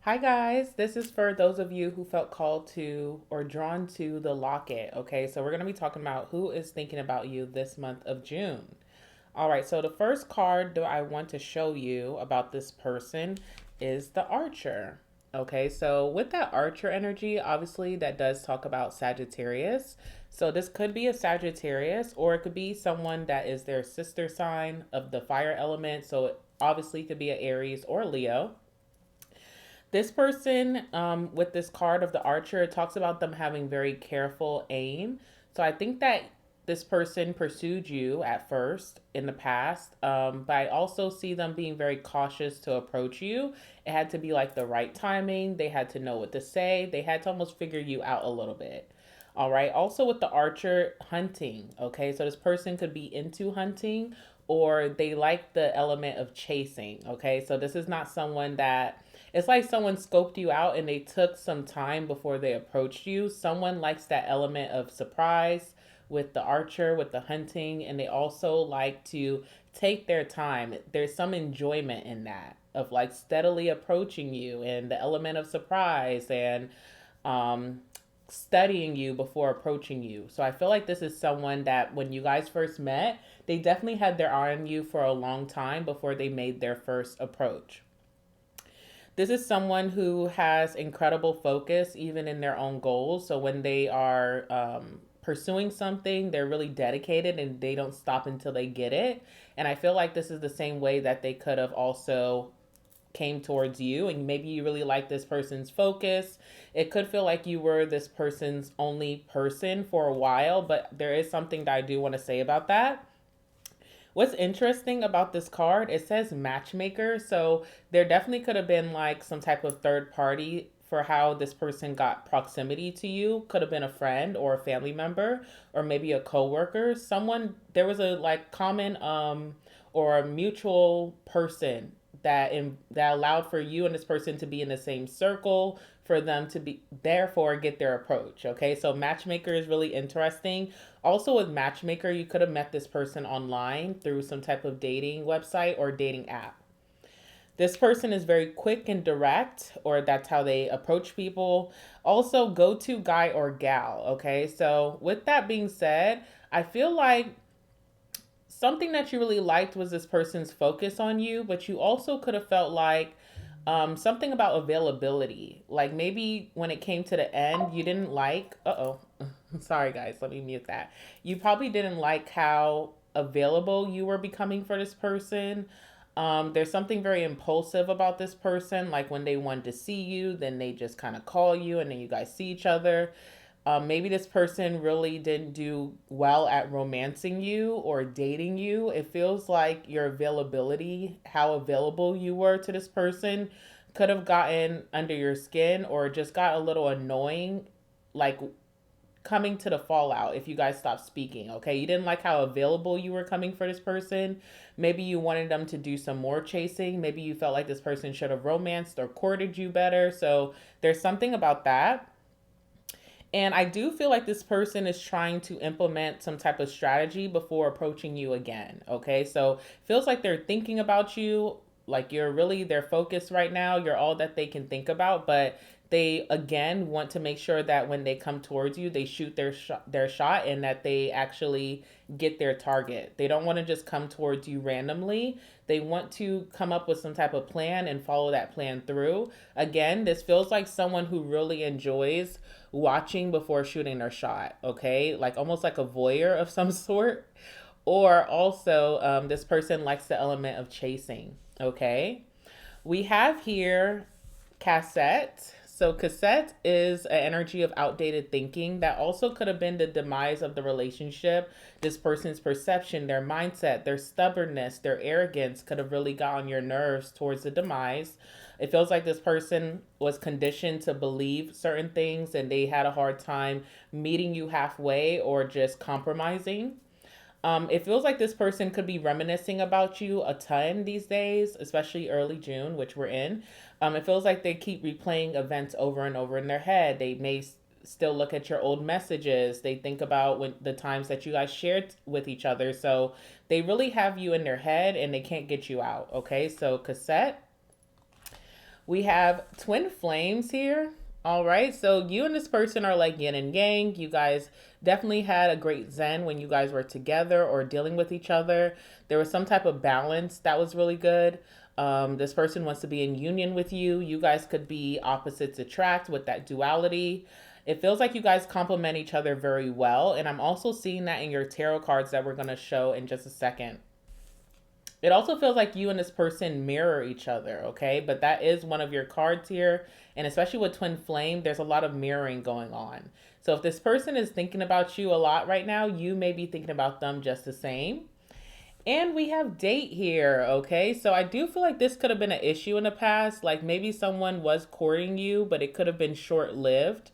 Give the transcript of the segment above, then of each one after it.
Hi guys, this is for those of you who felt called to or drawn to the locket. Okay, so we're going to be talking about who is thinking about you this month of June. All right, so the first card that I want to show you about this person is the Archer. Okay, so with that Archer energy, obviously that does talk about Sagittarius. So this could be a Sagittarius or it could be someone that is their sister sign of the fire element. So it obviously could be an Aries or Leo. This person, with this card of the Archer, it talks about them having very careful aim. So I think that this person pursued you at first in the past, but I also see them being very cautious to approach you. It had to be like the right timing. They had to know what to say. They had to almost figure you out a little bit. All right. Also, with the Archer, hunting. Okay. So this person could be into hunting or they like the element of chasing. Okay. So this is not someone that it's like someone scoped you out and they took some time before they approached you. Someone likes that element of surprise with the Archer, with the hunting, and they also like to take their time. There's some enjoyment in that of like steadily approaching you and the element of surprise and um, studying you before approaching you. So I feel like this is someone that when you guys first met, they definitely had their eye on you for a long time before they made their first approach. This is someone who has incredible focus even in their own goals. So when they are pursuing something, they're really dedicated and they don't stop until they get it. And I feel like this is the same way that they could have also came towards you, and maybe you really like this person's focus. It could feel like you were this person's only person for a while, but there is something that I do want to say about that. What's interesting about this card, it says matchmaker. So there definitely could have been like some type of third party for how this person got proximity to you. Could have been a friend or a family member or maybe a coworker. Someone there was a like common or a mutual person that allowed for you and this person to be in the same circle for them to be therefore get their approach. Okay, so matchmaker is really interesting. Also with matchmaker, you could have met this person online through some type of dating website or dating app. This person is very quick and direct, or that's how they approach people. Also, go to guy or gal. Okay, so with that being said, I feel like something that you really liked was this person's focus on you, but you also could have felt like something about availability. Like maybe when it came to the end, you didn't like, sorry guys, let me mute that. You probably didn't like how available you were becoming for this person. There's something very impulsive about this person. Like when they wanted to see you, then they just kind of call you and then you guys see each other. Maybe this person really didn't do well at romancing you or dating you. It feels like your availability, how available you were to this person, could have gotten under your skin or just got a little annoying, like coming to the fallout if you guys stopped speaking. Okay, you didn't like how available you were coming for this person. Maybe you wanted them to do some more chasing. Maybe you felt like this person should have romanced or courted you better. So there's something about that. And I do feel like this person is trying to implement some type of strategy before approaching you again. Okay. So feels like they're thinking about you, like you're really their focus right now. You're all that they can think about, but they again want to make sure that when they come towards you, they shoot their shot and that they actually get their target. They don't want to just come towards you randomly. They want to come up with some type of plan and follow that plan through. Again, this feels like someone who really enjoys watching before shooting their shot, okay? Like almost like a voyeur of some sort. Or also, this person likes the element of chasing, okay? We have here cassette. So, cassette is an energy of outdated thinking that also could have been the demise of the relationship. This person's perception, their mindset, their stubbornness, their arrogance could have really got on your nerves towards the demise. It feels like this person was conditioned to believe certain things and they had a hard time meeting you halfway or just compromising. It feels like this person could be reminiscing about you a ton these days, especially early June, which we're in. It feels like they keep replaying events over and over in their head. They may still look at your old messages. They think about when the times that you guys shared with each other. So they really have you in their head and they can't get you out. Okay, so cassette. We have twin flames here. All right. So you and this person are like yin and yang. You guys definitely had a great zen when you guys were together or dealing with each other. There was some type of balance that was really good. This person wants to be in union with you. You guys could be opposites attract with that duality. It feels like you guys complement each other very well. And I'm also seeing that in your tarot cards that we're going to show in just a second. It also feels like you and this person mirror each other, okay? But that is one of your cards here. And especially with Twin Flame, there's a lot of mirroring going on. So if this person is thinking about you a lot right now, you may be thinking about them just the same. And we have date here, okay? So I do feel like this could have been an issue in the past. Like maybe someone was courting you, but it could have been short-lived.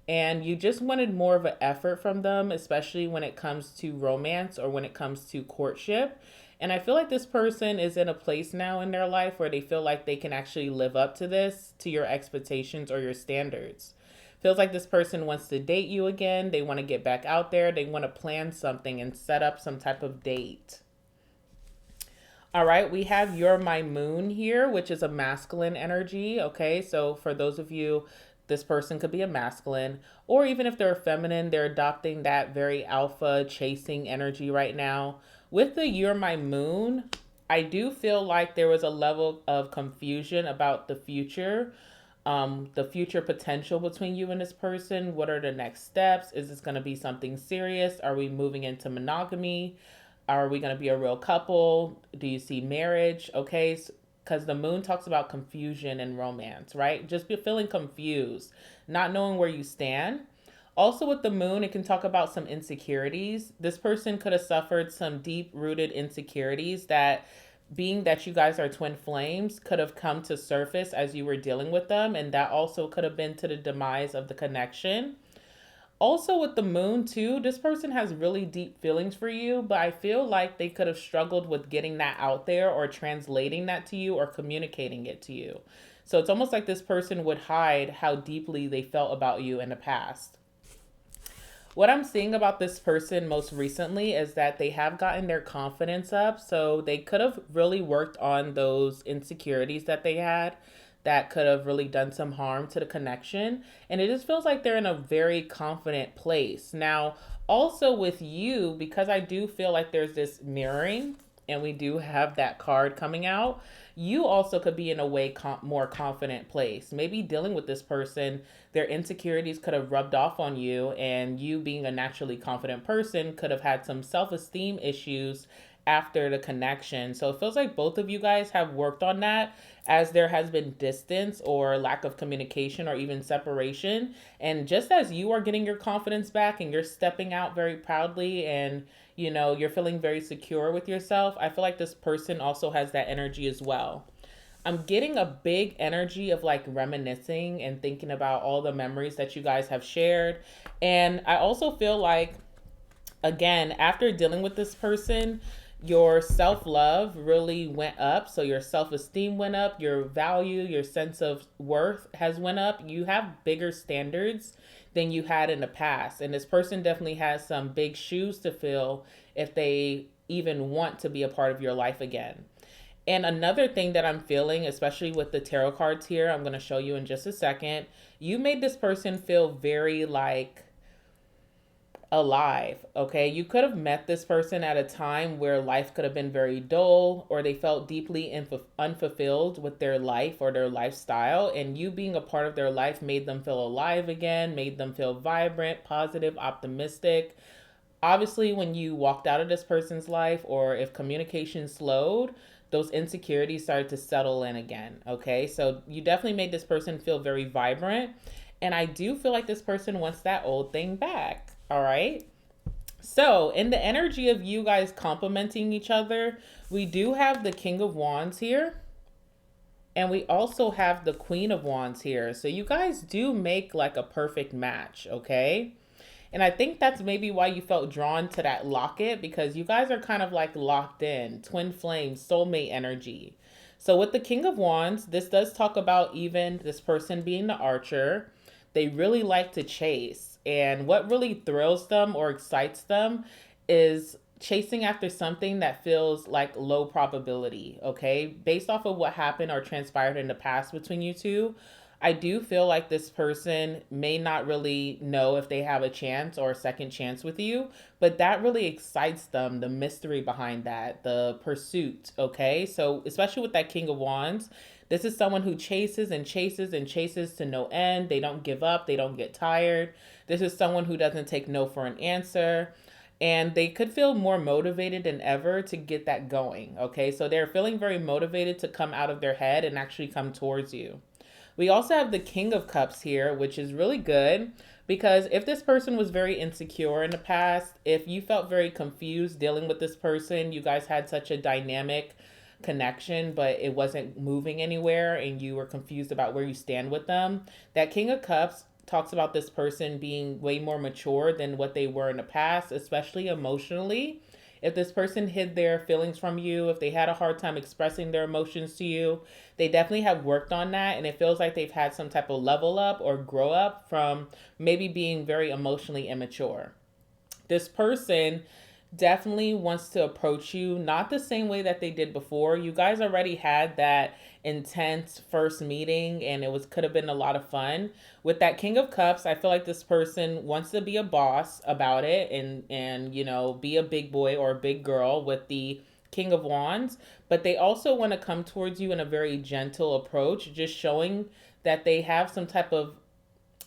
And you just wanted more of an effort from them, especially when it comes to romance or when it comes to courtship. And I feel like this person is in a place now in their life where they feel like they can actually live up to this, to your expectations or your standards. Feels like this person wants to date you again. They want to get back out there. They want to plan something and set up some type of date. All right, we have You're My Moon here, which is a masculine energy. Okay, so for those of you, this person could be a masculine, or even if they're feminine, they're adopting that very alpha chasing energy right now. With the You're My Moon, I do feel like there was a level of confusion about the future potential between you and this person. What are the next steps? Is this going to be something serious? Are we moving into monogamy? Are we going to be a real couple? Do you see marriage? Okay, because the moon talks about confusion and romance, right? Just be feeling confused, not knowing where you stand. Also, with the moon, it can talk about some insecurities. This person could have suffered some deep rooted insecurities that, being that you guys are twin flames, could have come to surface as you were dealing with them. And that also could have been to the demise of the connection. Also, with the moon, too, this person has really deep feelings for you, but I feel like they could have struggled with getting that out there or translating that to you or communicating it to you. So it's almost like this person would hide how deeply they felt about you in the past. What I'm seeing about this person most recently is that they have gotten their confidence up. So they could have really worked on those insecurities that they had that could have really done some harm to the connection. And it just feels like they're in a very confident place. Now, also with you, because I do feel like there's this mirroring and we do have that card coming out, you also could be in a way more confident place. Maybe dealing with this person, their insecurities could have rubbed off on you, and you being a naturally confident person could have had some self-esteem issues after the connection. So it feels like both of you guys have worked on that, as there has been distance or lack of communication or even separation. And just as you are getting your confidence back and you're stepping out very proudly and you're feeling very secure with yourself, I feel like this person also has that energy as well. I'm getting a big energy of like reminiscing and thinking about all the memories that you guys have shared. And I also feel like, again, after dealing with this person, your self-love really went up. So your self-esteem went up, your value, your sense of worth has went up. You have bigger standards than you had in the past. And this person definitely has some big shoes to fill if they even want to be a part of your life again. And another thing that I'm feeling, especially with the tarot cards here, I'm going to show you in just a second, you made this person feel very like alive, okay? You could have met this person at a time where life could have been very dull, or they felt deeply unfulfilled with their life or their lifestyle, and you being a part of their life made them feel alive again, made them feel vibrant, positive, optimistic. Obviously, when you walked out of this person's life, or if communication slowed, those insecurities started to settle in again, okay? So you definitely made this person feel very vibrant, and I do feel like this person wants that old thing back. All right. So in the energy of you guys complementing each other, we do have the King of Wands here. And we also have the Queen of Wands here. So you guys do make like a perfect match, okay? And I think that's maybe why you felt drawn to that locket, because you guys are kind of like locked in, twin flames, soulmate energy. So with the King of Wands, this does talk about even this person being the archer. They really like to chase. And what really thrills them or excites them is chasing after something that feels like low probability, okay? Based off of what happened or transpired in the past between you two, I do feel like this person may not really know if they have a chance or a second chance with you, but that really excites them, the mystery behind that, the pursuit, okay? So, especially with that King of Wands, this is someone who chases and chases and chases to no end. They don't give up, they don't get tired. This is someone who doesn't take no for an answer, and they could feel more motivated than ever to get that going. Okay, so they're feeling very motivated to come out of their head and actually come towards you. We also have the King of Cups here, which is really good because if this person was very insecure in the past, if you felt very confused dealing with this person, you guys had such a dynamic connection, but it wasn't moving anywhere and you were confused about where you stand with them, that King of Cups talks about this person being way more mature than what they were in the past, especially emotionally. If this person hid their feelings from you, if they had a hard time expressing their emotions to you, they definitely have worked on that. And it feels like they've had some type of level up or grow up from maybe being very emotionally immature. This person definitely wants to approach you not the same way that they did before. You guys already had that intense first meeting and it was could have been a lot of fun. With that King of Cups, I feel like this person wants to be a boss about it and you know, be a big boy or a big girl with the King of Wands, but they also want to come towards you in a very gentle approach, just showing that they have some type of,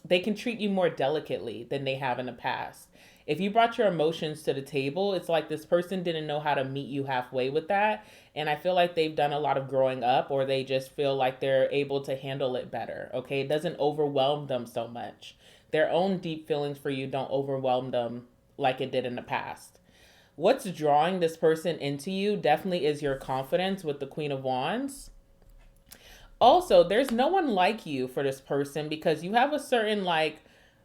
they can treat you more delicately than they have in the past. If you brought your emotions to the table, it's like this person didn't know how to meet you halfway with that. And I feel like they've done a lot of growing up, or they just feel like they're able to handle it better. Okay. It doesn't overwhelm them so much. Their own deep feelings for you don't overwhelm them like it did in the past. What's drawing this person into you definitely is your confidence with the Queen of Wands. Also, there's no one like you for this person because you have a certain like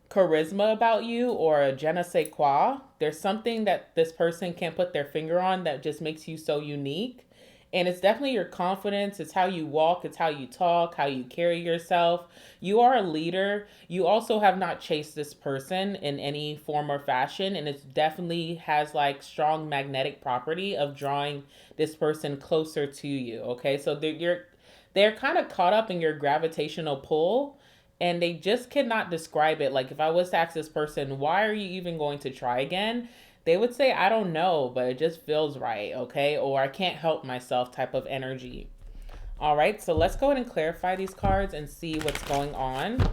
charisma about you or a je ne sais quoi. There's something that this person can't put their finger on that just makes you so unique. And it's definitely your confidence. It's how you walk. It's how you talk, how you carry yourself. You are a leader. You also have not chased this person in any form or fashion. And it definitely has like strong magnetic property of drawing this person closer to you. Okay. So they're kind of caught up in your gravitational pull and they just cannot describe it. Like if I was to ask this person, why are you even going to try again? They would say, I don't know, but it just feels right, okay? Or I can't help myself type of energy. All right, so let's go ahead and clarify these cards and see what's going on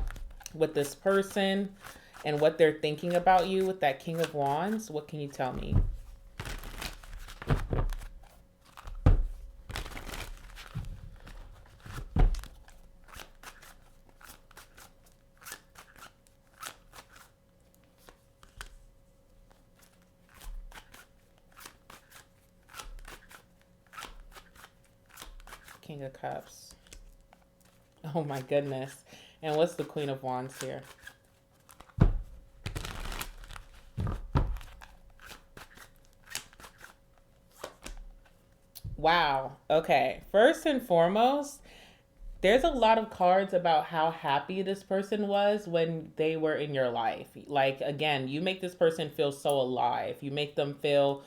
with this person and what they're thinking about you with that King of Wands. What can you tell me? King of Cups. Oh my goodness. And what's the Queen of Wands here? Wow. Okay. First and foremost, there's a lot of cards about how happy this person was when they were in your life. Like, again, you make this person feel so alive. You make them feel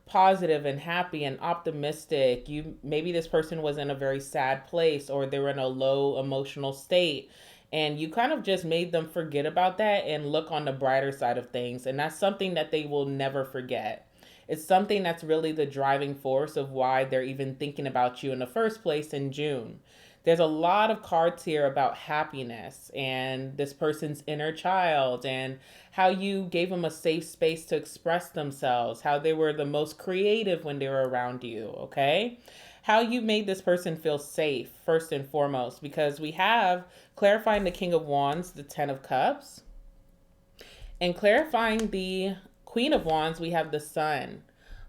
positive and happy and optimistic. You maybe this person was in a very sad place or they were in a low emotional state and you kind of just made them forget about that and look on the brighter side of things, and that's something that they will never forget. It's something that's really the driving force of why they're even thinking about you in the first place in June. There's a lot of cards here about happiness and this person's inner child and how you gave them a safe space to express themselves, how they were the most creative when they were around you, okay? How you made this person feel safe, first and foremost, because we have clarifying the King of Wands, the Ten of Cups, and clarifying the Queen of Wands, we have the Sun.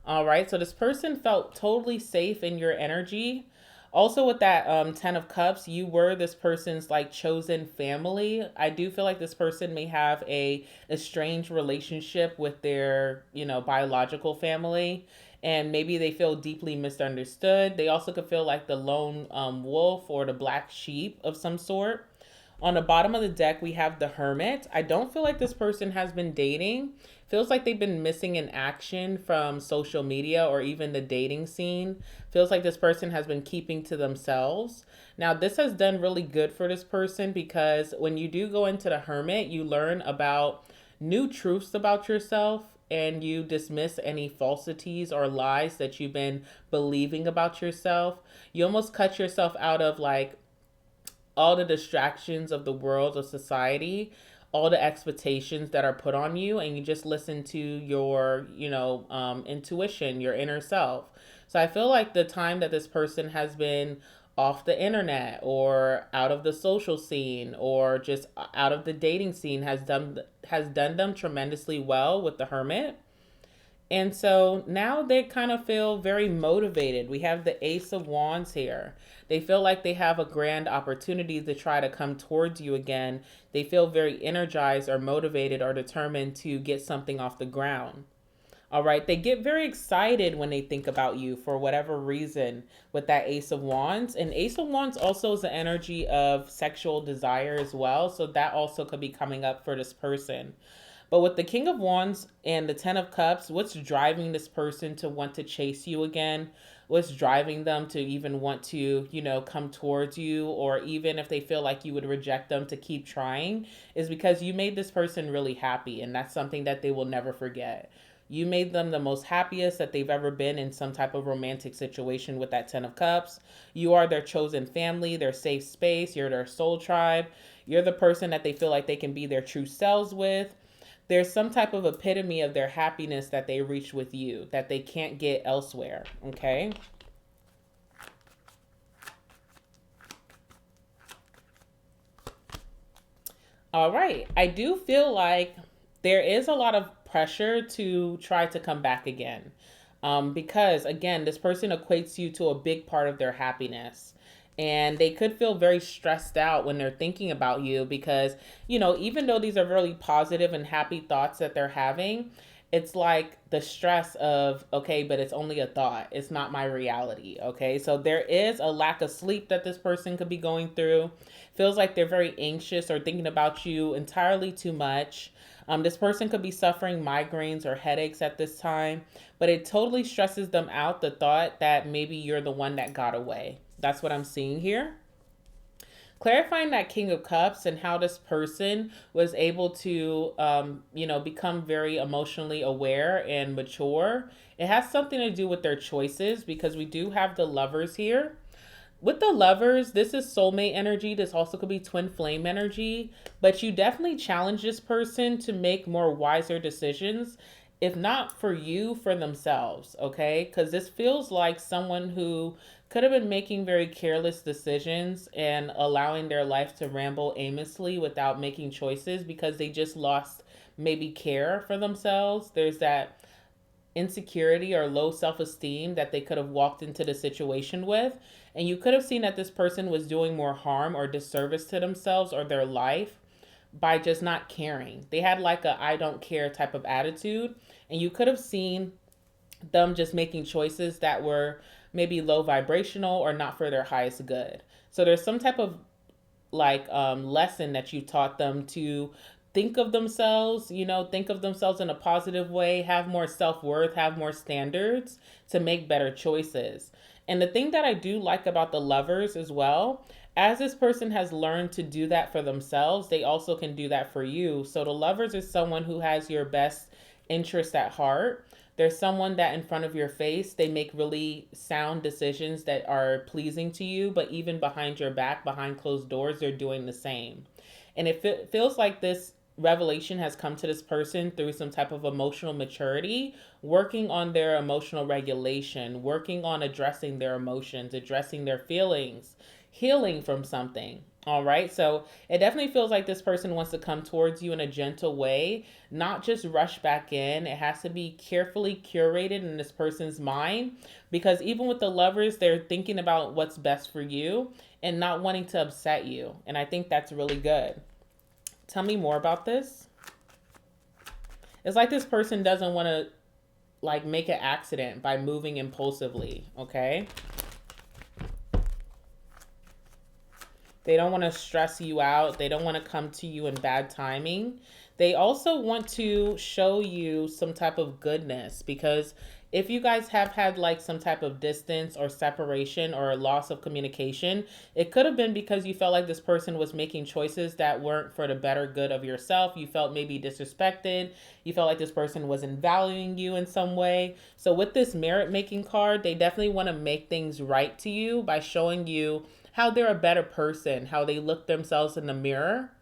All right, so this person felt totally safe in your energy. Also with that Ten of Cups, you were this person's like chosen family. I do feel like this person may have a estranged relationship with their, you know, biological family. And maybe they feel deeply misunderstood. They also could feel like the lone wolf or the black sheep of some sort. On the bottom of the deck, we have the Hermit. I don't feel like this person has been dating. Feels like they've been missing in action from social media or even the dating scene. Feels like this person has been keeping to themselves. Now, this has done really good for this person because when you do go into the hermit, you learn about new truths about yourself and you dismiss any falsities or lies that you've been believing about yourself. You almost cut yourself out of like all the distractions of the world, of society, all the expectations that are put on you, and you just listen to your, intuition, your inner self. So I feel like the time that this person has been off the internet or out of the social scene or just out of the dating scene has done them tremendously well with the hermit. And so now they kind of feel very motivated. We have the Ace of Wands here. They feel like they have a grand opportunity to try to come towards you again. They feel very energized or motivated or determined to get something off the ground. All right. They get very excited when they think about you for whatever reason with that Ace of Wands. And Ace of Wands also is the energy of sexual desire as well. So that also could be coming up for this person. But with the King of Wands and the Ten of Cups, what's driving this person to want to chase you again? What's driving them to even want to, come towards you? Or even if they feel like you would reject them, to keep trying is because you made this person really happy. And that's something that they will never forget. You made them the most happiest that they've ever been in some type of romantic situation with that Ten of Cups. You are their chosen family, their safe space. You're their soul tribe. You're the person that they feel like they can be their true selves with. There's some type of epitome of their happiness that they reach with you that they can't get elsewhere, okay? All right. I do feel like there is a lot of pressure to try to come back again. Because, again, this person equates you to a big part of their happiness. And they could feel very stressed out when they're thinking about you because, even though these are really positive and happy thoughts that they're having, it's like the stress of, okay, but it's only a thought. It's not my reality. Okay. So there is a lack of sleep that this person could be going through. Feels like they're very anxious or thinking about you entirely too much. This person could be suffering migraines or headaches at this time, but it totally stresses them out, the thought that maybe you're the one that got away. That's what I'm seeing here. Clarifying that King of Cups and how this person was able to, become very emotionally aware and mature. It has something to do with their choices because we do have the Lovers here. With the Lovers, this is soulmate energy. This also could be twin flame energy, but you definitely challenge this person to make more wiser decisions, if not for you, for themselves, okay? Because this feels like someone who could have been making very careless decisions and allowing their life to ramble aimlessly without making choices because they just lost maybe care for themselves. There's that insecurity or low self-esteem that they could have walked into the situation with, and you could have seen that this person was doing more harm or disservice to themselves or their life by just not caring. They had like a I don't care type of attitude, and you could have seen them just making choices that were maybe low vibrational or not for their highest good. So there's some type of lesson that you taught them to think of themselves, think of themselves in a positive way, have more self-worth, have more standards to make better choices. And the thing that I do like about the Lovers as well, as this person has learned to do that for themselves, they also can do that for you. So the Lovers is someone who has your best interest at heart. There's someone that in front of your face, they make really sound decisions that are pleasing to you, but even behind your back, behind closed doors, they're doing the same. And it feels like this revelation has come to this person through some type of emotional maturity, working on their emotional regulation, working on addressing their emotions, addressing their feelings, healing from something. All right. So it definitely feels like this person wants to come towards you in a gentle way, not just rush back in. It has to be carefully curated in this person's mind because even with the Lovers, they're thinking about what's best for you and not wanting to upset you. And I think that's really good. Tell me more about this. It's like this person doesn't want to make an accident by moving impulsively, okay? They don't want to stress you out. They don't want to come to you in bad timing. They also want to show you some type of goodness, because if you guys have had like some type of distance or separation or a loss of communication, it could have been because you felt like this person was making choices that weren't for the better good of yourself. You felt maybe disrespected. You felt like this person wasn't valuing you in some way. So with this merit making card, they definitely want to make things right to you by showing you how they're a better person, how they look themselves in the mirror,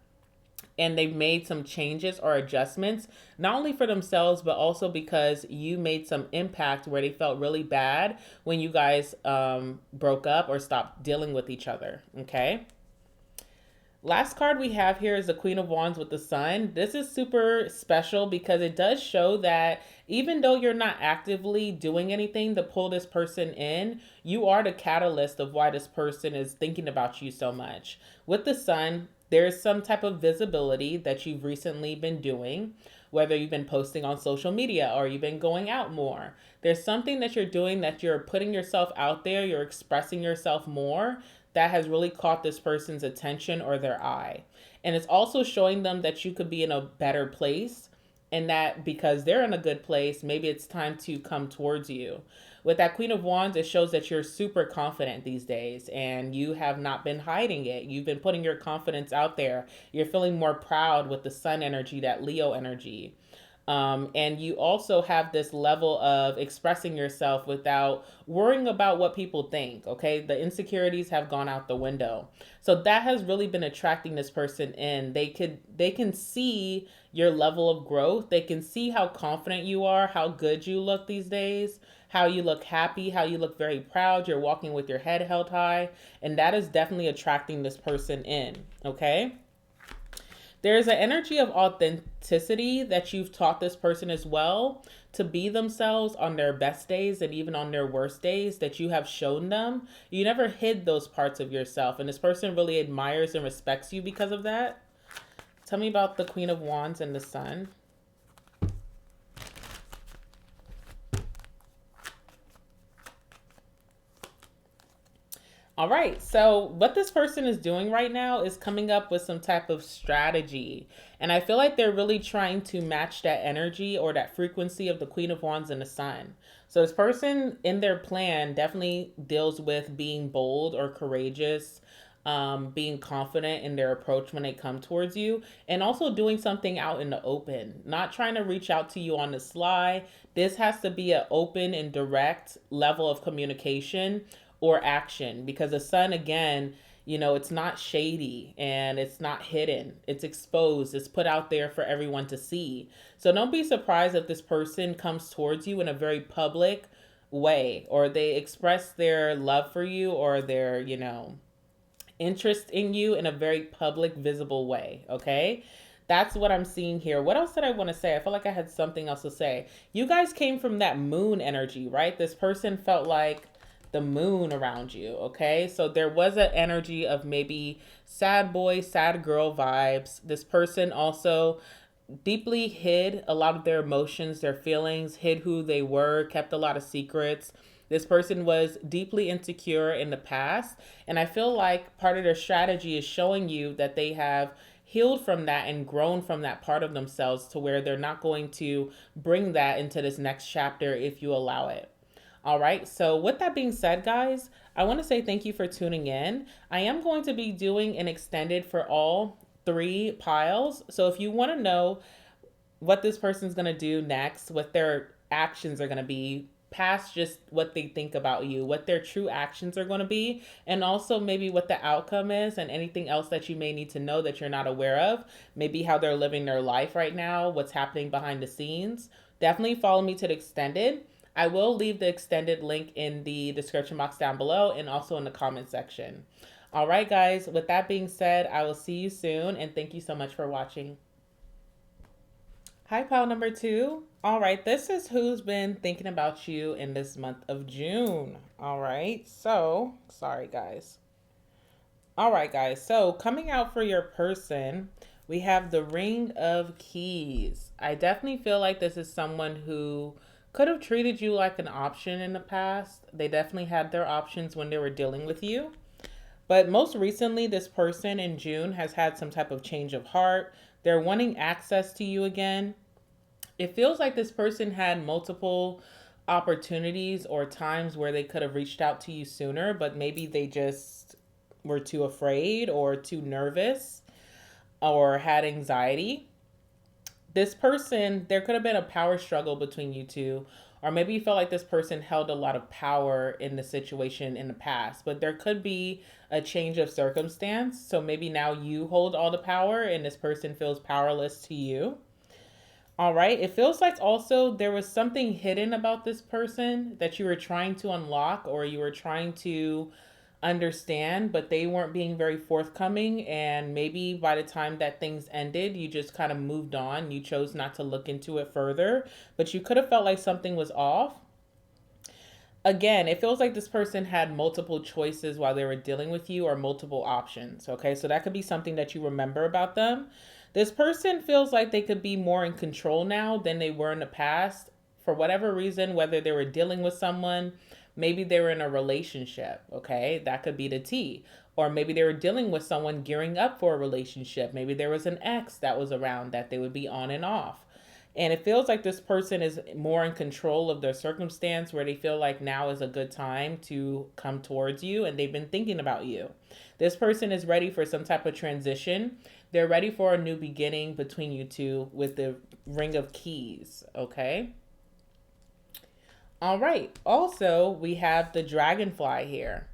and they've made some changes or adjustments, not only for themselves, but also because you made some impact where they felt really bad when you guys broke up or stopped dealing with each other. Okay. Last card we have here is the Queen of Wands with the Sun. This is super special because it does show that even though you're not actively doing anything to pull this person in, you are the catalyst of why this person is thinking about you so much. With the Sun, there's some type of visibility that you've recently been doing, whether you've been posting on social media or you've been going out more. There's something that you're doing, that you're putting yourself out there, you're expressing yourself more, that has really caught this person's attention or their eye. And it's also showing them that you could be in a better place, and that because they're in a good place, maybe it's time to come towards you. With that Queen of Wands, it shows that you're super confident these days and you have not been hiding it. You've been putting your confidence out there. You're feeling more proud with the Sun energy, that Leo energy. And you also have this level of expressing yourself without worrying about what people think. Okay, the insecurities have gone out the window, so that has really been attracting this person in. They can see your level of growth. They can see how confident you are, how good you look these days, how you look happy, how you look very proud. You're walking with your head held high, and that is definitely attracting this person in. Okay. There's an energy of authenticity that you've taught this person as well, to be themselves on their best days and even on their worst days, that you have shown them. You never hid those parts of yourself, and this person really admires and respects you because of that. Tell me about the Queen of Wands and the Sun. All right, so what this person is doing right now is coming up with some type of strategy. And I feel like they're really trying to match that energy or that frequency of the Queen of Wands and the Sun. So this person in their plan definitely deals with being bold or courageous, being confident in their approach when they come towards you, and also doing something out in the open, not trying to reach out to you on the sly. This has to be an open and direct level of communication or action, because the Sun, again, it's not shady and it's not hidden. It's exposed. It's put out there for everyone to see. So don't be surprised if this person comes towards you in a very public way, or they express their love for you or their, interest in you in a very public, visible way. Okay. That's what I'm seeing here. What else did I want to say? I feel like I had something else to say. You guys came from that moon energy, right? This person felt like the moon around you. Okay, so there was an energy of maybe sad boy, sad girl vibes. This person also deeply hid a lot of their emotions, their feelings, hid who they were, kept a lot of secrets. This person was deeply insecure in the past, and I feel like part of their strategy is showing you that they have healed from that and grown from that part of themselves, to where they're not going to bring that into this next chapter if you allow it. All right, so with that being said, guys, I want to say thank you for tuning in. I am going to be doing an extended for all 3 piles. So if you want to know what this person's going to do next, what their actions are going to be, past just what they think about you, what their true actions are going to be, and also maybe what the outcome is, and anything else that you may need to know that you're not aware of, maybe how they're living their life right now, what's happening behind the scenes, definitely follow me to the extended. I will leave the extended link in the description box down below and also in the comment section. All right, guys, with that being said, I will see you soon, and thank you so much for watching. Hi, pile number 2. All right, this is who's been thinking about you in this month of June. All right, so, sorry, guys. All right, guys, so coming out for your person, we have the Ring of Keys. I definitely feel like this is someone who could have treated you like an option in the past. They definitely had their options when they were dealing with you. But most recently, this person in June has had some type of change of heart. They're wanting access to you again. It feels like this person had multiple opportunities or times where they could have reached out to you sooner, but maybe they just were too afraid or too nervous or had anxiety. This person, there could have been a power struggle between you two, or maybe you felt like this person held a lot of power in the situation in the past, but there could be a change of circumstance. So maybe now you hold all the power and this person feels powerless to you. All right. It feels like also there was something hidden about this person that you were trying to unlock or you were trying to understand, but they weren't being very forthcoming. And maybe by the time that things ended, you just kind of moved on. You chose not to look into it further, but you could have felt like something was off. Again, it feels like this person had multiple choices while they were dealing with you or multiple options. Okay, so that could be something that you remember about them. This person feels like they could be more in control now than they were in the past for whatever reason, whether they were dealing with someone, maybe they were in a relationship. Okay, that could be the T. Or maybe they were dealing with someone gearing up for a relationship. Maybe there was an ex that was around that they would be on and off. And it feels like this person is more in control of their circumstance where they feel like now is a good time to come towards you and they've been thinking about you. This person is ready for some type of transition. They're ready for a new beginning between you two with the Ring of Keys, okay? All right. Also, we have the Dragonfly here.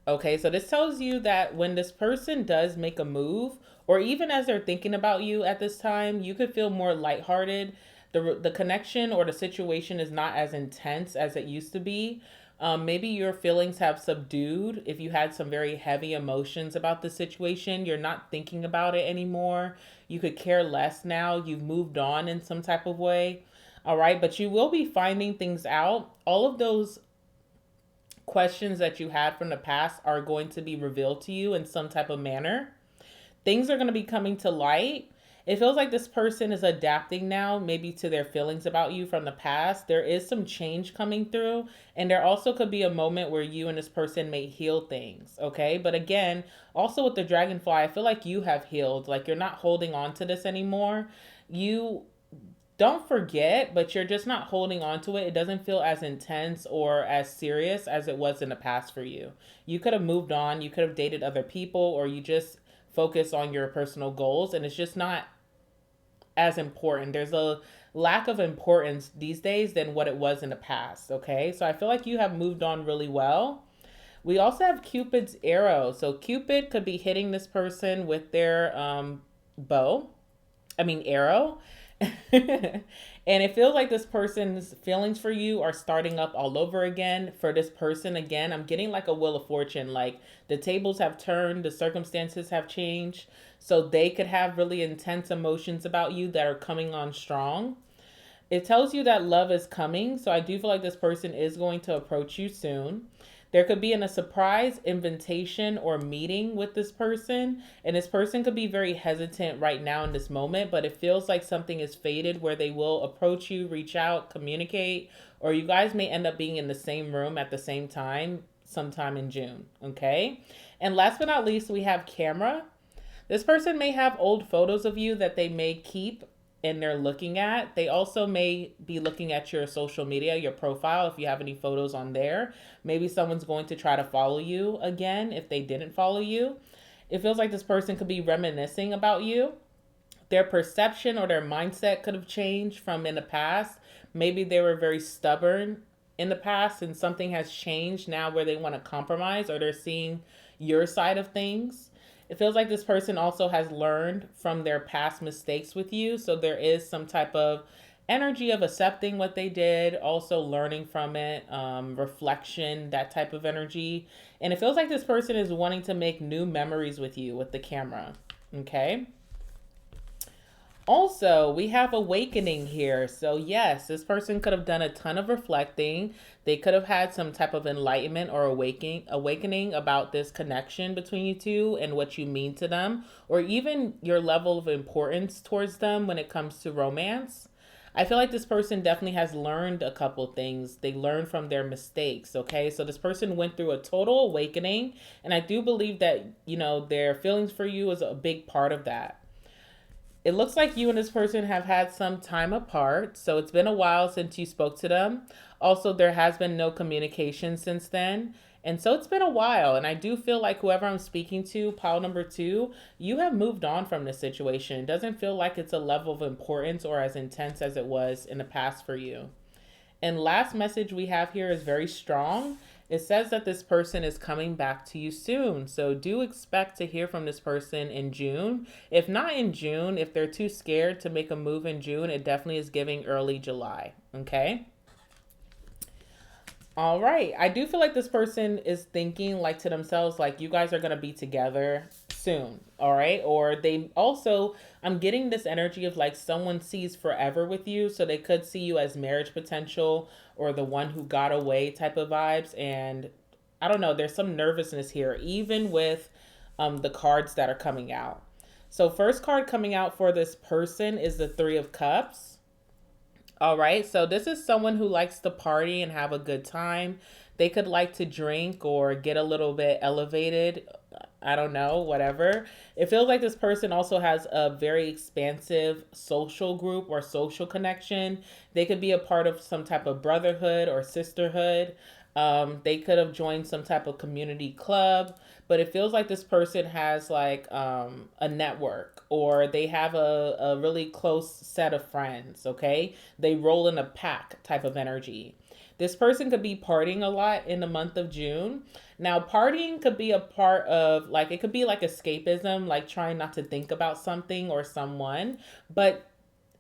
Okay, so this tells you that when this person does make a move, or even as they're thinking about you at this time, you could feel more lighthearted. The connection or the situation is not as intense as it used to be. Maybe your feelings have subdued. If you had some very heavy emotions about the situation, you're not thinking about it anymore. You could care less now. You've moved on in some type of way. All right, but you will be finding things out. All of those questions that you had from the past are going to be revealed to you in some type of manner. Things are going to be coming to light. It feels like this person is adapting now, maybe to their feelings about you from the past. There is some change coming through, and there also could be a moment where you and this person may heal things, okay? But again, also with the Dragonfly, I feel like you have healed. Like you're not holding on to this anymore. You don't forget, but you're just not holding on to it. It doesn't feel as intense or as serious as it was in the past for you. You could have moved on, you could have dated other people, or you just focus on your personal goals, and it's just not as important. There's a lack of importance these days than what it was in the past, okay? So I feel like you have moved on really well. We also have Cupid's arrow. So Cupid could be hitting this person with their arrow. And it feels like this person's feelings for you are starting up all over again. For this person, again, I'm getting like a Wheel of Fortune. Like the tables have turned, the circumstances have changed. So they could have really intense emotions about you that are coming on strong. It tells you that love is coming. So I do feel like this person is going to approach you soon. There could be a surprise invitation or meeting with this person, and this person could be very hesitant right now in this moment, but it feels like something is fated where they will approach you, reach out, communicate, or you guys may end up being in the same room at the same time sometime in June, okay? And last but not least, we have camera. This person may have old photos of you that they may keep and they're looking at. They also may be looking at your social media, your profile, if you have any photos on there. Maybe someone's going to try to follow you again if they didn't follow you. It feels like this person could be reminiscing about you. Their perception or their mindset could have changed from in the past. Maybe they were very stubborn in the past and something has changed now where they want to compromise or they're seeing your side of things. It feels like this person also has learned from their past mistakes with you. So there is some type of energy of accepting what they did, also learning from it, reflection, that type of energy. And it feels like this person is wanting to make new memories with you with the camera. Okay. Also, we have awakening here. So yes, this person could have done a ton of reflecting. They could have had some type of enlightenment or awakening about this connection between you two and what you mean to them, or even your level of importance towards them when it comes to romance. I feel like this person definitely has learned a couple things. They learned from their mistakes, okay? So this person went through a total awakening, and I do believe that, their feelings for you is a big part of that. It looks like you and this person have had some time apart. So it's been a while since you spoke to them. Also, there has been no communication since then. And so it's been a while. And I do feel like whoever I'm speaking to, pile number two, you have moved on from this situation. It doesn't feel like it's a level of importance or as intense as it was in the past for you. And last message we have here is very strong. It says that this person is coming back to you soon. So do expect to hear from this person in June. If not in June, if they're too scared to make a move in June, it definitely is giving early July. Okay? All right. I do feel like this person is thinking like to themselves, like you guys are going to be together soon. All right. Or they also, I'm getting this energy of like someone sees forever with you. So they could see you as marriage potential or the one who got away type of vibes. And I don't know, there's some nervousness here, even with the cards that are coming out. So first card coming out for this person is the Three of Cups. All right, so this is someone who likes to party and have a good time. They could like to drink or get a little bit elevated. I don't know, whatever. It feels like this person also has a very expansive social group or social connection. They could be a part of some type of brotherhood or sisterhood. They could have joined some type of community club, but it feels like this person has like a network or they have a really close set of friends, okay? They roll in a pack type of energy. This person could be partying a lot in the month of June. Now, partying could be a part of like, it could be like escapism, like trying not to think about something or someone, but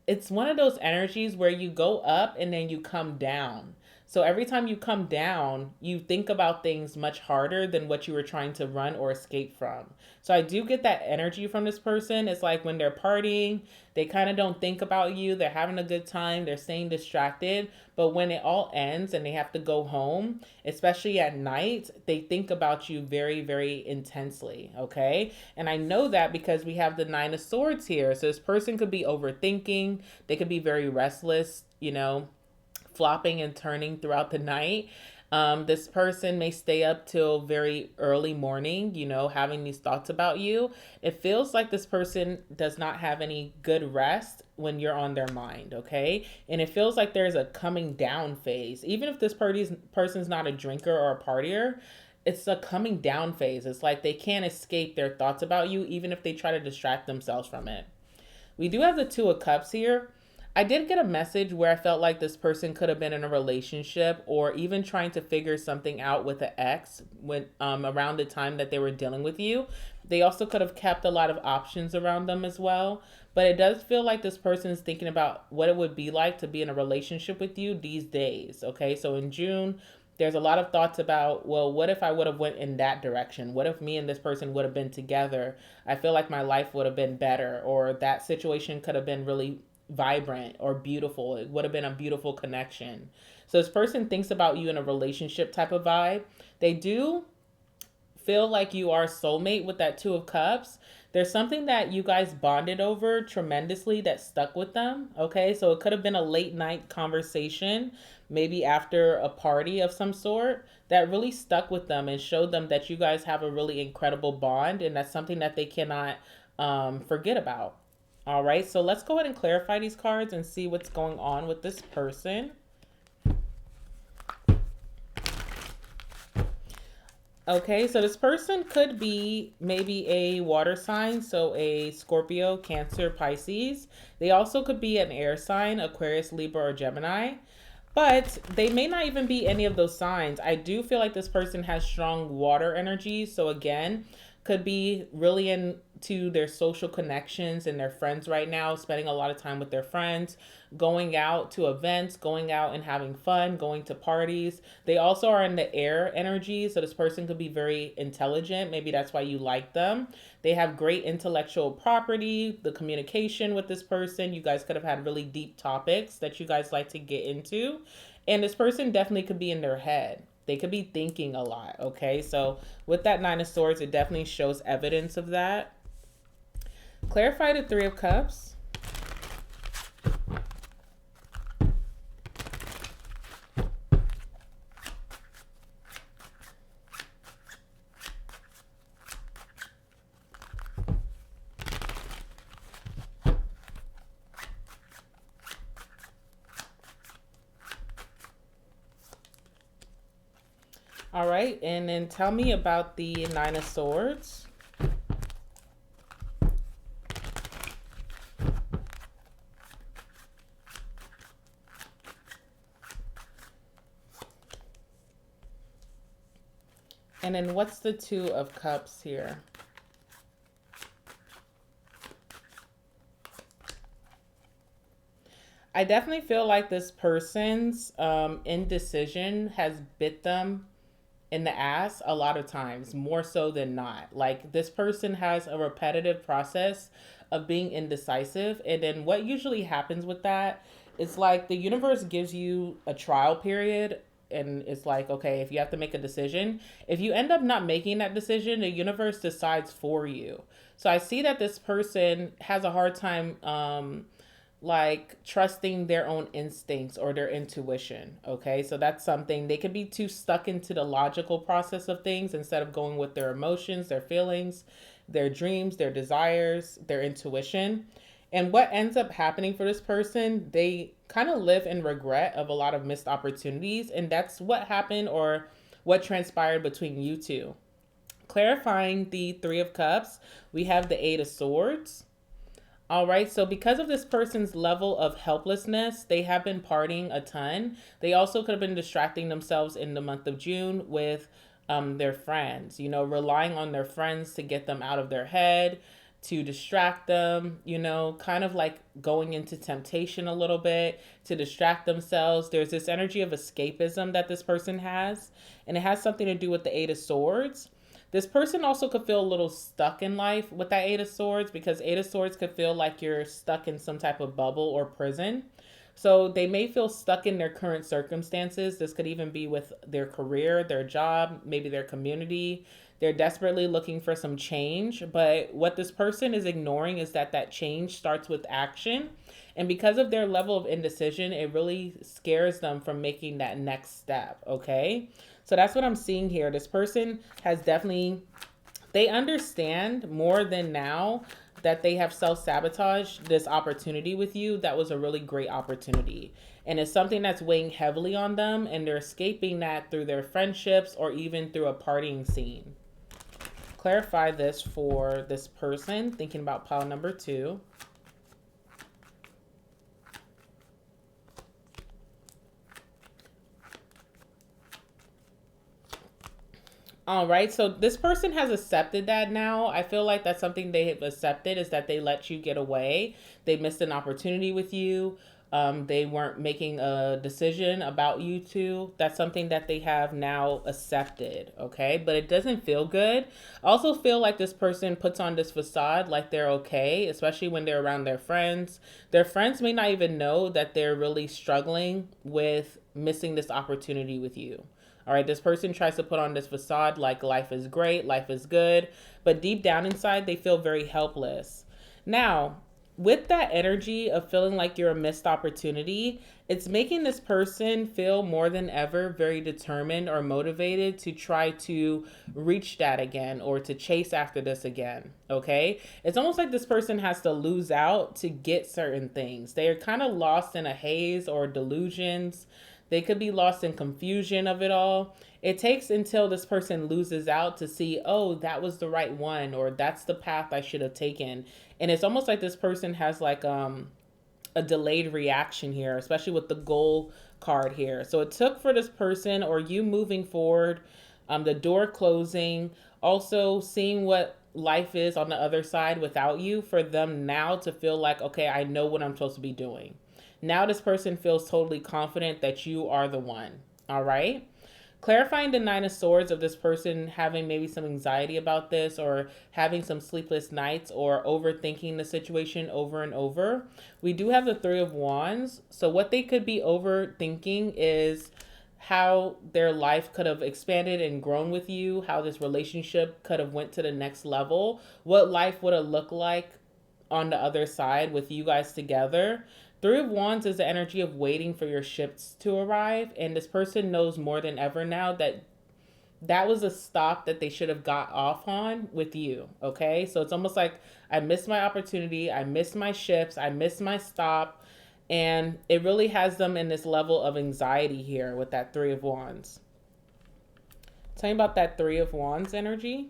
it's one of those energies where you go up and then you come down. So every time you come down, you think about things much harder than what you were trying to run or escape from. So I do get that energy from this person. It's like when they're partying, they kind of don't think about you. They're having a good time. They're staying distracted. But when it all ends and they have to go home, especially at night, they think about you very, very intensely. Okay. And I know that because we have the Nine of Swords here. So this person could be overthinking. They could be very restless, flopping and turning throughout the night. This person may stay up till very early morning, having these thoughts about you. It feels like this person does not have any good rest when you're on their mind, okay? And it feels like there's a coming down phase. Even if this person's not a drinker or a partier, it's a coming down phase. It's like they can't escape their thoughts about you, even if they try to distract themselves from it. We do have the Two of Cups here. I did get a message where I felt like this person could have been in a relationship or even trying to figure something out with an ex when around the time that they were dealing with you. They also could have kept a lot of options around them as well. But it does feel like this person is thinking about what it would be like to be in a relationship with you these days. Okay, so in June, there's a lot of thoughts about, well, what if I would have went in that direction? What if me and this person would have been together? I feel like my life would have been better, or that situation could have been really vibrant or beautiful. It would have been a beautiful connection. So this person thinks about you in a relationship type of vibe. They do feel like you are a soulmate with that Two of Cups. There's something that you guys bonded over tremendously that stuck with them. Okay, so it could have been a late night conversation, maybe after a party of some sort, that really stuck with them and showed them that you guys have a really incredible bond, and that's something that they cannot forget about. All right, so let's go ahead and clarify these cards and see what's going on with this person. Okay, so this person could be maybe a water sign, so a Scorpio, Cancer, Pisces. They also could be an air sign, Aquarius, Libra, or Gemini. But they may not even be any of those signs. I do feel like this person has strong water energy. So again, could be really into their social connections and their friends right now, spending a lot of time with their friends, going out to events, going out and having fun, going to parties. They also are in the air energy, so this person could be very intelligent. Maybe that's why you like them. They have great intellectual property, the communication with this person. You guys could have had really deep topics that you guys like to get into. And this person definitely could be in their head. They could be thinking a lot, okay? So with that Nine of Swords, it definitely shows evidence of that. Clarify the Three of Cups. All right, and then tell me about the Nine of Swords. And then what's the Two of Cups here? I definitely feel like this person's indecision has bit them in the ass a lot of times, more so than not. Like this person has a repetitive process of being indecisive. And then what usually happens with that is like the universe gives you a trial period. And it's like, okay, if you have to make a decision, if you end up not making that decision, the universe decides for you. So I see that this person has a hard time like trusting their own instincts or their intuition. Okay, so that's something they could be too stuck into the logical process of things instead of going with their emotions, their feelings, their dreams, their desires, their intuition. And what ends up happening for this person, they kind of live in regret of a lot of missed opportunities. And that's what happened or what transpired between you two. Clarifying the Three of Cups, we have the Eight of Swords. All right, so because of this person's level of helplessness, they have been partying a ton. They also could have been distracting themselves in the month of June with their friends, you know, relying on their friends to get them out of their head, to distract them, you know, kind of like going into temptation a little bit to distract themselves. There's this energy of escapism that this person has, and it has something to do with the Eight of Swords. This person also could feel a little stuck in life with that Eight of Swords because Eight of Swords could feel like you're stuck in some type of bubble or prison. So they may feel stuck in their current circumstances. This could even be with their career, their job, maybe their community. They're desperately looking for some change. But what this person is ignoring is that that change starts with action. And because of their level of indecision, it really scares them from making that next step. Okay. So that's what I'm seeing here. This person has definitely, they understand more than now that they have self-sabotaged this opportunity with you. That was a really great opportunity. And it's something that's weighing heavily on them, and they're escaping that through their friendships or even through a partying scene. Clarify this for this person thinking about pile number 2. All right, so this person has accepted that now. I feel like that's something they have accepted is that they let you get away. They missed an opportunity with you. They weren't making a decision about you two. That's something that they have now accepted, okay? But it doesn't feel good. I also feel like this person puts on this facade like they're okay, especially when they're around their friends. Their friends may not even know that they're really struggling with missing this opportunity with you. All right, this person tries to put on this facade like life is great, life is good, but deep down inside, they feel very helpless. Now, with that energy of feeling like you're a missed opportunity, it's making this person feel more than ever very determined or motivated to try to reach that again or to chase after this again. Okay. It's almost like this person has to lose out to get certain things. They are kind of lost in a haze or delusions. They could be lost in confusion of it all. It takes until this person loses out to see, oh, that was the right one, or that's the path I should have taken. And it's almost like this person has like a delayed reaction here, especially with the goal card here. So it took for this person or you moving forward, the door closing, also seeing what life is on the other side without you, for them now to feel like, okay, I know what I'm supposed to be doing. Now this person feels totally confident that you are the one. All right. Clarifying the Nine of Swords of this person having maybe some anxiety about this or having some sleepless nights or overthinking the situation over and over. We do have the Three of Wands. So what they could be overthinking is how their life could have expanded and grown with you, how this relationship could have went to the next level, what life would have looked like on the other side with you guys together. Three of Wands is the energy of waiting for your ships to arrive. And this person knows more than ever now that that was a stop that they should have got off on with you. Okay. So it's almost like I missed my opportunity. I missed my ships. I missed my stop. And it really has them in this level of anxiety here with that Three of Wands. Tell me about that Three of Wands energy.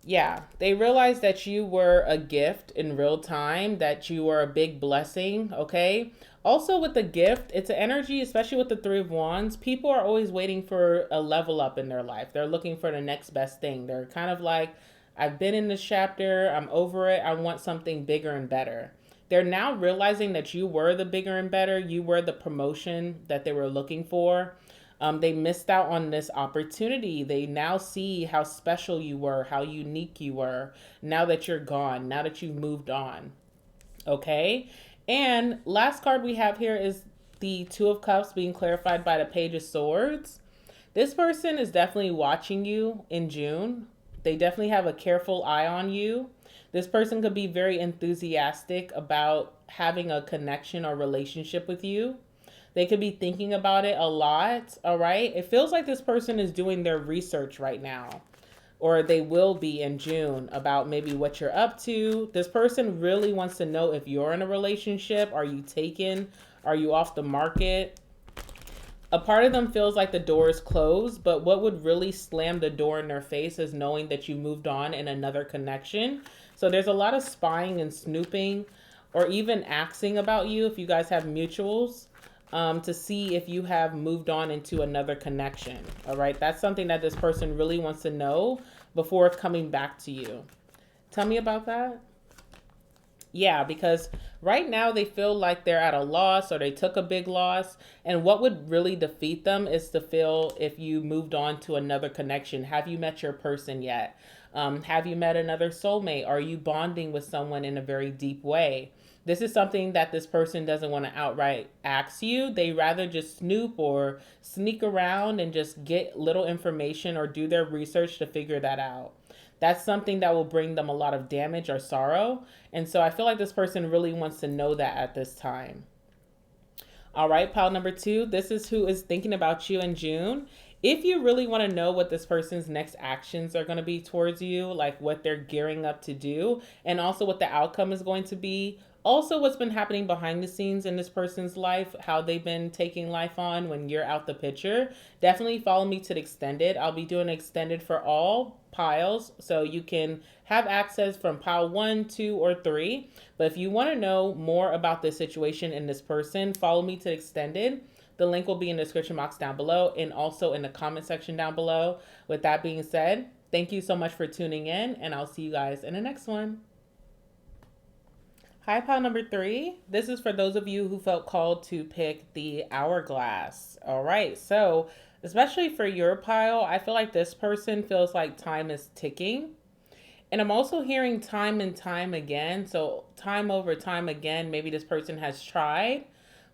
Yeah, they realized that you were a gift in real time, that you were a big blessing, okay? Also, with the gift, it's an energy, especially with the Three of Wands. People are always waiting for a level up in their life. They're looking for the next best thing. They're kind of like, I've been in this chapter, I'm over it, I want something bigger and better. They're now realizing that you were the bigger and better, you were the promotion that they were looking for. They missed out on this opportunity. They now see how special you were, how unique you were, now that you're gone, now that you've moved on. Okay? And last card we have here is the Two of Cups being clarified by the Page of Swords. This person is definitely watching you in June. They definitely have a careful eye on you. This person could be very enthusiastic about having a connection or relationship with you. They could be thinking about it a lot, all right? It feels like this person is doing their research right now, or they will be in June about maybe what you're up to. This person really wants to know if you're in a relationship. Are you taken? Are you off the market? A part of them feels like the door is closed, but what would really slam the door in their face is knowing that you moved on in another connection. So there's a lot of spying and snooping, or even axing about you if you guys have mutuals, to see if you have moved on into another connection. All right, that's something that this person really wants to know before coming back to you. Tell me about that. Yeah, because right now they feel like they're at a loss or they took a big loss. And what would really defeat them is to feel if you moved on to another connection. Have you met your person yet? Have you met another soulmate? Are you bonding with someone in a very deep way? This is something that this person doesn't want to outright ask you. They rather just snoop or sneak around and just get little information or do their research to figure that out. That's something that will bring them a lot of damage or sorrow. And so I feel like this person really wants to know that at this time. All right, pile number 2. This is who is thinking about you in June. If you really want to know what this person's next actions are going to be towards you, like what they're gearing up to do, and also what the outcome is going to be, also what's been happening behind the scenes in this person's life, how they've been taking life on when you're out the picture, definitely follow me to the extended. I'll be doing extended for all piles, so you can have access from pile 1, 2, or 3. But if you want to know more about this situation and this person, follow me to extended. The link will be in the description box down below and also in the comment section down below. With that being said, thank you so much for tuning in, and I'll see you guys in the next one. Hi, pile number 3. This is for those of you who felt called to pick the Hourglass. All right, so especially for your pile, I feel like this person feels like time is ticking. And I'm also hearing time and time again. So time over time again, maybe this person has tried.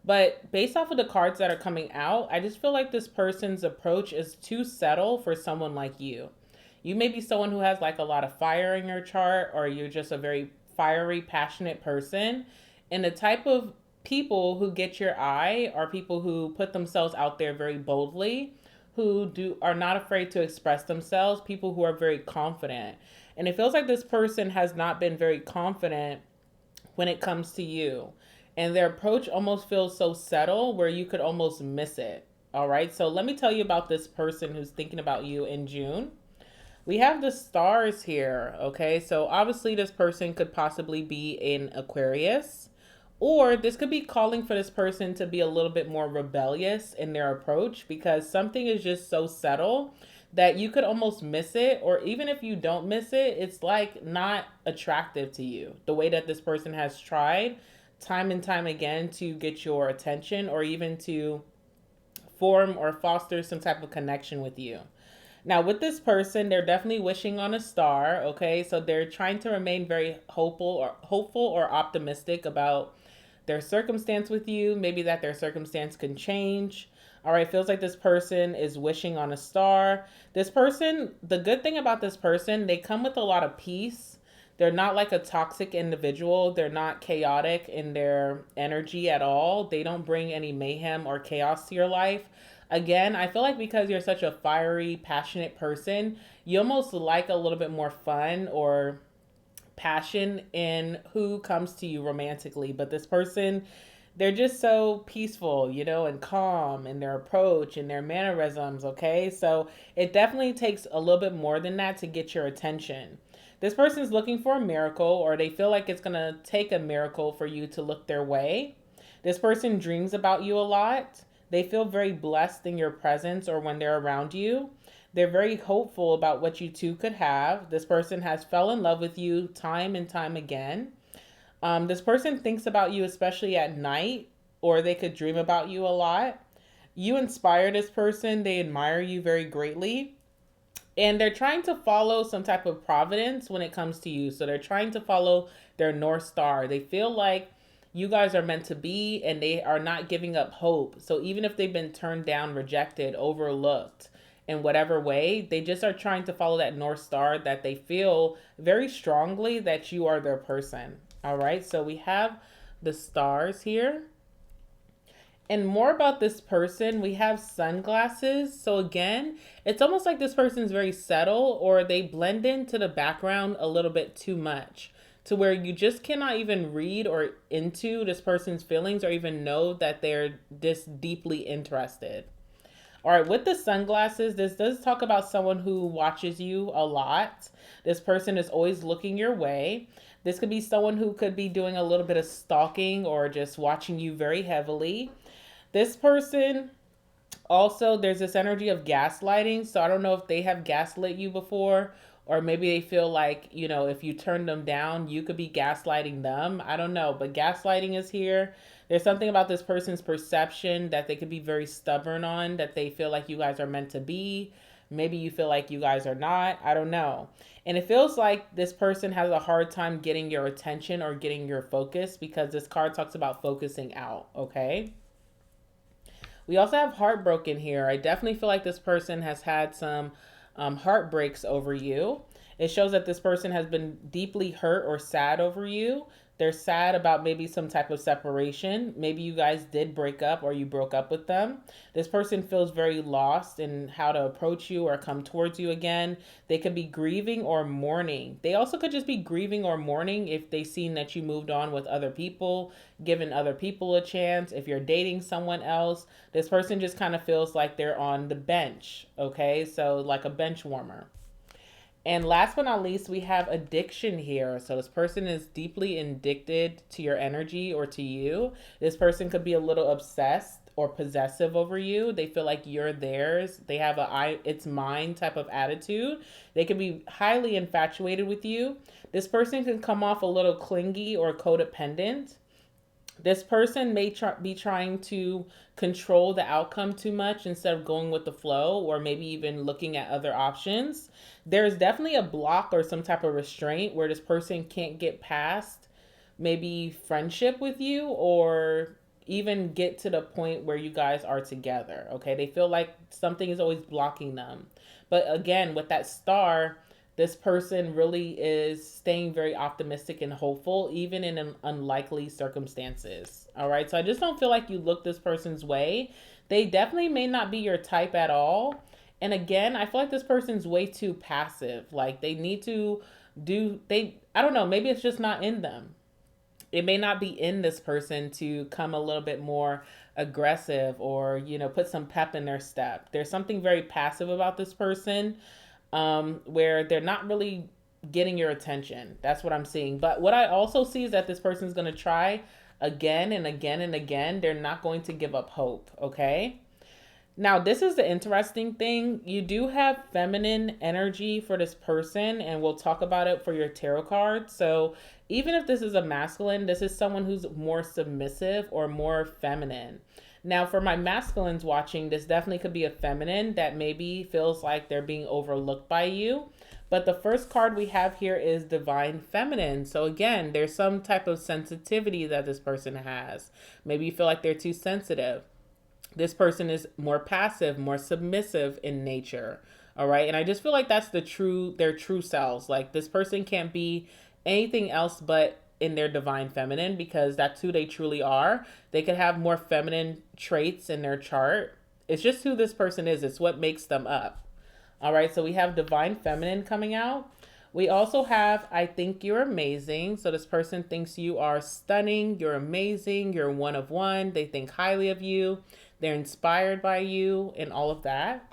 But based off of the cards that are coming out, I just feel like this person's approach is too subtle for someone like you. You may be someone who has like a lot of fire in your chart, or you're just a very fiery, passionate person. And the type of people who get your eye are people who put themselves out there very boldly, who are not afraid to express themselves, people who are very confident. And it feels like this person has not been very confident when it comes to you. And their approach almost feels so subtle where you could almost miss it. All right, so let me tell you about this person who's thinking about you in June. We have the stars here, okay? So obviously this person could possibly be in Aquarius, or this could be calling for this person to be a little bit more rebellious in their approach, because something is just so subtle that you could almost miss it. Or even if you don't miss it, it's like not attractive to you. The way that this person has tried time and time again to get your attention, or even to form or foster some type of connection with you. Now, with this person, they're definitely wishing on a star, okay? So they're trying to remain very hopeful or optimistic about their circumstance with you, maybe that their circumstance can change. All right, feels like this person is wishing on a star. This person, the good thing about this person, they come with a lot of peace. They're not like a toxic individual. They're not chaotic in their energy at all. They don't bring any mayhem or chaos to your life. Again, I feel like because you're such a fiery, passionate person, you almost like a little bit more fun or passion in who comes to you romantically, but this person, they're just so peaceful, you know, and calm in their approach and their mannerisms, okay? So it definitely takes a little bit more than that to get your attention. This person's looking for a miracle, or they feel like it's going to take a miracle for you to look their way. This person dreams about you a lot. They feel very blessed in your presence or when they're around you. They're very hopeful about what you two could have. This person has fell in love with you time and time again. This person thinks about you, especially at night, or they could dream about you a lot. You inspire this person. They admire you very greatly. And they're trying to follow some type of providence when it comes to you. So they're trying to follow their North Star. They feel like you guys are meant to be, and they are not giving up hope. So even if they've been turned down, rejected, overlooked in whatever way, they just are trying to follow that North Star that they feel very strongly that you are their person. All right, so we have the stars here. And more about this person, we have sunglasses. So again, it's almost like this person's very subtle, or they blend into the background a little bit too much, to where you just cannot even read or into this person's feelings or even know that they're this deeply interested. All right, with the sunglasses, this does talk about someone who watches you a lot. This person is always looking your way. This could be someone who could be doing a little bit of stalking or just watching you very heavily. This person also, there's this energy of gaslighting. So I don't know if they have gaslit you before, or maybe they feel like, you know, if you turn them down, you could be gaslighting them. I don't know, but gaslighting is here. There's something about this person's perception that they could be very stubborn on, that they feel like you guys are meant to be. Maybe you feel like you guys are not. I don't know. And it feels like this person has a hard time getting your attention or getting your focus, because this card talks about focusing out, okay? We also have heartbroken here. I definitely feel like this person has had some heartbreaks over you. It shows that this person has been deeply hurt or sad over you. They're sad about maybe some type of separation. Maybe you guys did break up, or you broke up with them. This person feels very lost in how to approach you or come towards you again. They could be grieving or mourning. They also could just be grieving or mourning if they've seen that you moved on with other people, given other people a chance. If you're dating someone else, this person just kind of feels like they're on the bench, okay? So like a bench warmer. And last but not least, we have addiction here. So this person is deeply addicted to your energy or to you. This person could be a little obsessed or possessive over you. They feel like you're theirs. They have it's mine type of attitude. They can be highly infatuated with you. This person can come off a little clingy or codependent. This person may be trying to control the outcome too much instead of going with the flow, or maybe even looking at other options. There's definitely a block or some type of restraint where this person can't get past maybe friendship with you, or even get to the point where you guys are together, okay? They feel like something is always blocking them. But again, with that star, this person really is staying very optimistic and hopeful, even in unlikely circumstances. All right. So I just don't feel like you look this person's way. They definitely may not be your type at all. And again, I feel like this person's way too passive. Like they need to I don't know, maybe it's just not in them. It may not be in this person to come a little bit more aggressive, or, you know, put some pep in their step. There's something very passive about this person, where they're not really getting your attention. That's what I'm seeing. But what I also see is that this person's going to try again and again and again. They're not going to give up hope, okay? Now, this is the interesting thing. You do have feminine energy for this person, and we'll talk about it for your tarot card. So even if this is a masculine, this is someone who's more submissive or more feminine. Now, for my masculines watching, this definitely could be a feminine that maybe feels like they're being overlooked by you. But the first card we have here is Divine Feminine. So again, there's some type of sensitivity that this person has. Maybe you feel like they're too sensitive. This person is more passive, more submissive in nature. All right. And I just feel like that's their true selves. Like this person can't be anything else but in their divine feminine, because that's who they truly are. They could have more feminine traits in their chart. It's just who this person is. It's what makes them up. All right. So we have Divine Feminine coming out. We also have I think you're amazing. So this person thinks you are stunning, you're amazing, you're one of one. They think highly of you. They're inspired by you and all of that.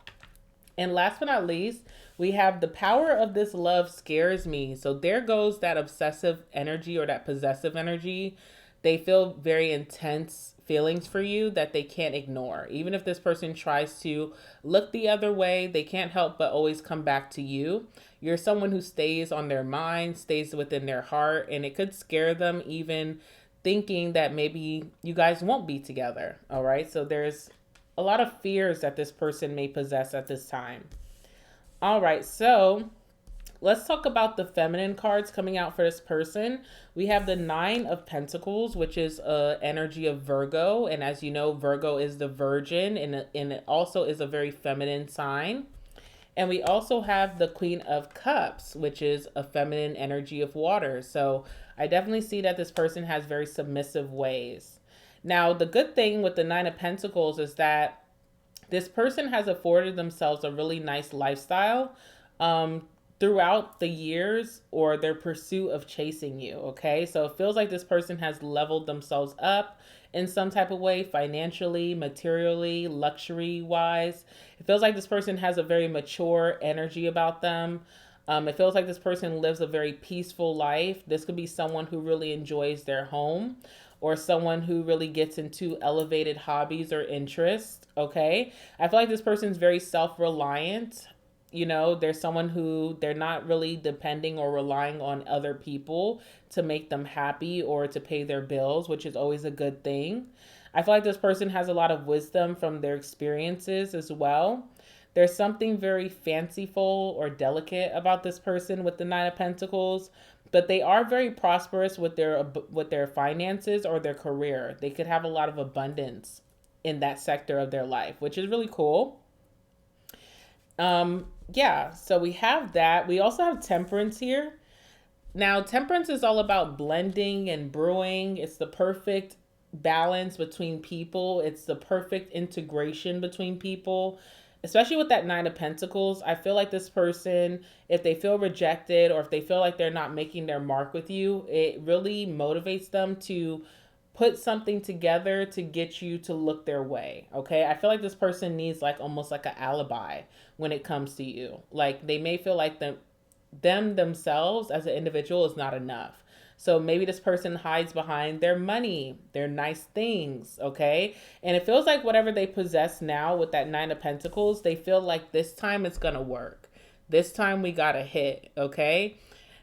And last but not least, we have the power of this love scares me. So there goes that obsessive energy or that possessive energy. They feel very intense feelings for you that they can't ignore. Even if this person tries to look the other way, they can't help but always come back to you. You're someone who stays on their mind, stays within their heart, and it could scare them even thinking that maybe you guys won't be together. All right. So there's a lot of fears that this person may possess at this time. All right, so let's talk about the feminine cards coming out for this person. We have the Nine of Pentacles, which is energy of Virgo. And as you know, Virgo is the virgin, and it also is a very feminine sign. And we also have the Queen of Cups, which is a feminine energy of water. So I definitely see that this person has very submissive ways. Now, the good thing with the Nine of Pentacles is that this person has afforded themselves a really nice lifestyle throughout the years or their pursuit of chasing you. Okay. So it feels like this person has leveled themselves up in some type of way, financially, materially, luxury wise. It feels like this person has a very mature energy about them. It feels like this person lives a very peaceful life. This could be someone who really enjoys their home or someone who really gets into elevated hobbies or interests. Okay. I feel like this person's very self reliant. You know, there's someone who they're not really depending or relying on other people to make them happy or to pay their bills, which is always a good thing. I feel like this person has a lot of wisdom from their experiences as well. There's something very fanciful or delicate about this person with the Nine of Pentacles, but they are very prosperous with their finances or their career. They could have a lot of abundance in that sector of their life, which is really cool. Yeah, so we have that. We also have Temperance here. Now, Temperance is all about blending and brewing. It's the perfect balance between people. It's the perfect integration between people. Especially with that Nine of Pentacles, I feel like this person, if they feel rejected or if they feel like they're not making their mark with you, it really motivates them to put something together to get you to look their way. Okay. I feel like this person needs like almost like an alibi when it comes to you. Like they may feel like them themselves as an individual is not enough. So maybe this person hides behind their money, their nice things, okay? And it feels like whatever they possess now with that Nine of Pentacles, they feel like this time it's going to work. This time we got a hit, okay?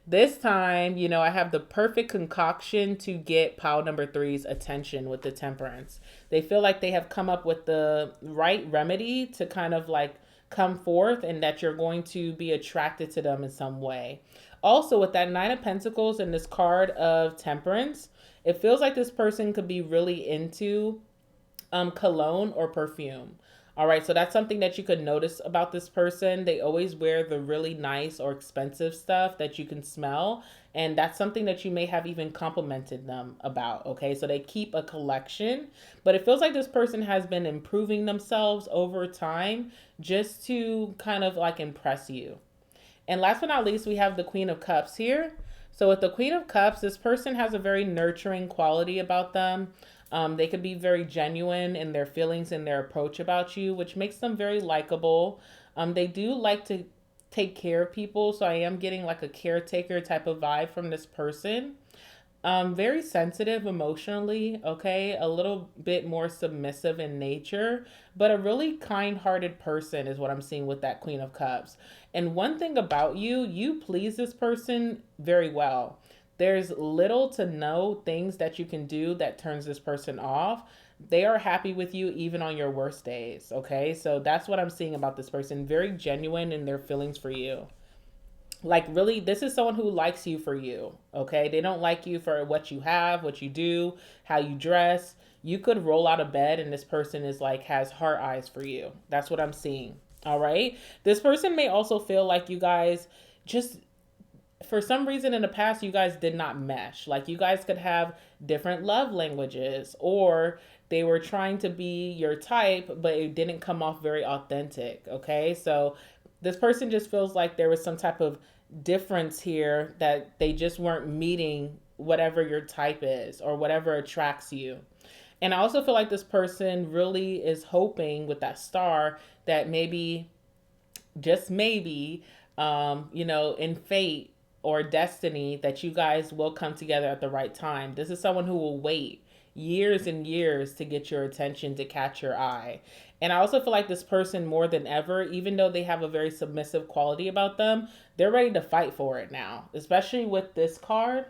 This time, you know, I have the perfect concoction to get pile number three's attention with the Temperance. They feel like they have come up with the right remedy to kind of like come forth and that you're going to be attracted to them in some way. Also, with that Nine of Pentacles and this card of Temperance, it feels like this person could be really into cologne or perfume. All right, so that's something that you could notice about this person. They always wear the really nice or expensive stuff that you can smell. And that's something that you may have even complimented them about. Okay, so they keep a collection, but it feels like this person has been improving themselves over time just to kind of like impress you. And last but not least, we have the Queen of Cups here. So with the Queen of Cups, this person has a very nurturing quality about them. They could be very genuine in their feelings and their approach about you, which makes them very likable. They do like to take care of people. So I am getting like a caretaker type of vibe from this person. Very sensitive emotionally, okay, a little bit more submissive in nature, but a really kind-hearted person is what I'm seeing with that Queen of Cups. And one thing about you, you please this person very well. There's little to no things that you can do that turns this person off. They are happy with you even on your worst days, okay? So that's what I'm seeing about this person. Very genuine in their feelings for you. Like really, this is someone who likes you for you, okay? They don't like you for what you have, what you do, how you dress. You could roll out of bed and this person is like has heart eyes for you. That's what I'm seeing. All right? This person may also feel like you guys just for some reason in the past you guys did not mesh. Like you guys could have different love languages or they were trying to be your type but it didn't come off very authentic, okay? So this person just feels like there was some type of difference here that they just weren't meeting whatever your type is or whatever attracts you. And I also feel like this person really is hoping with that star that maybe, just maybe, in fate or destiny, that you guys will come together at the right time. This is someone who will wait years and years to get your attention, to catch your eye. And I also feel like this person, more than ever, even though they have a very submissive quality about them, they're ready to fight for it now, especially with this card,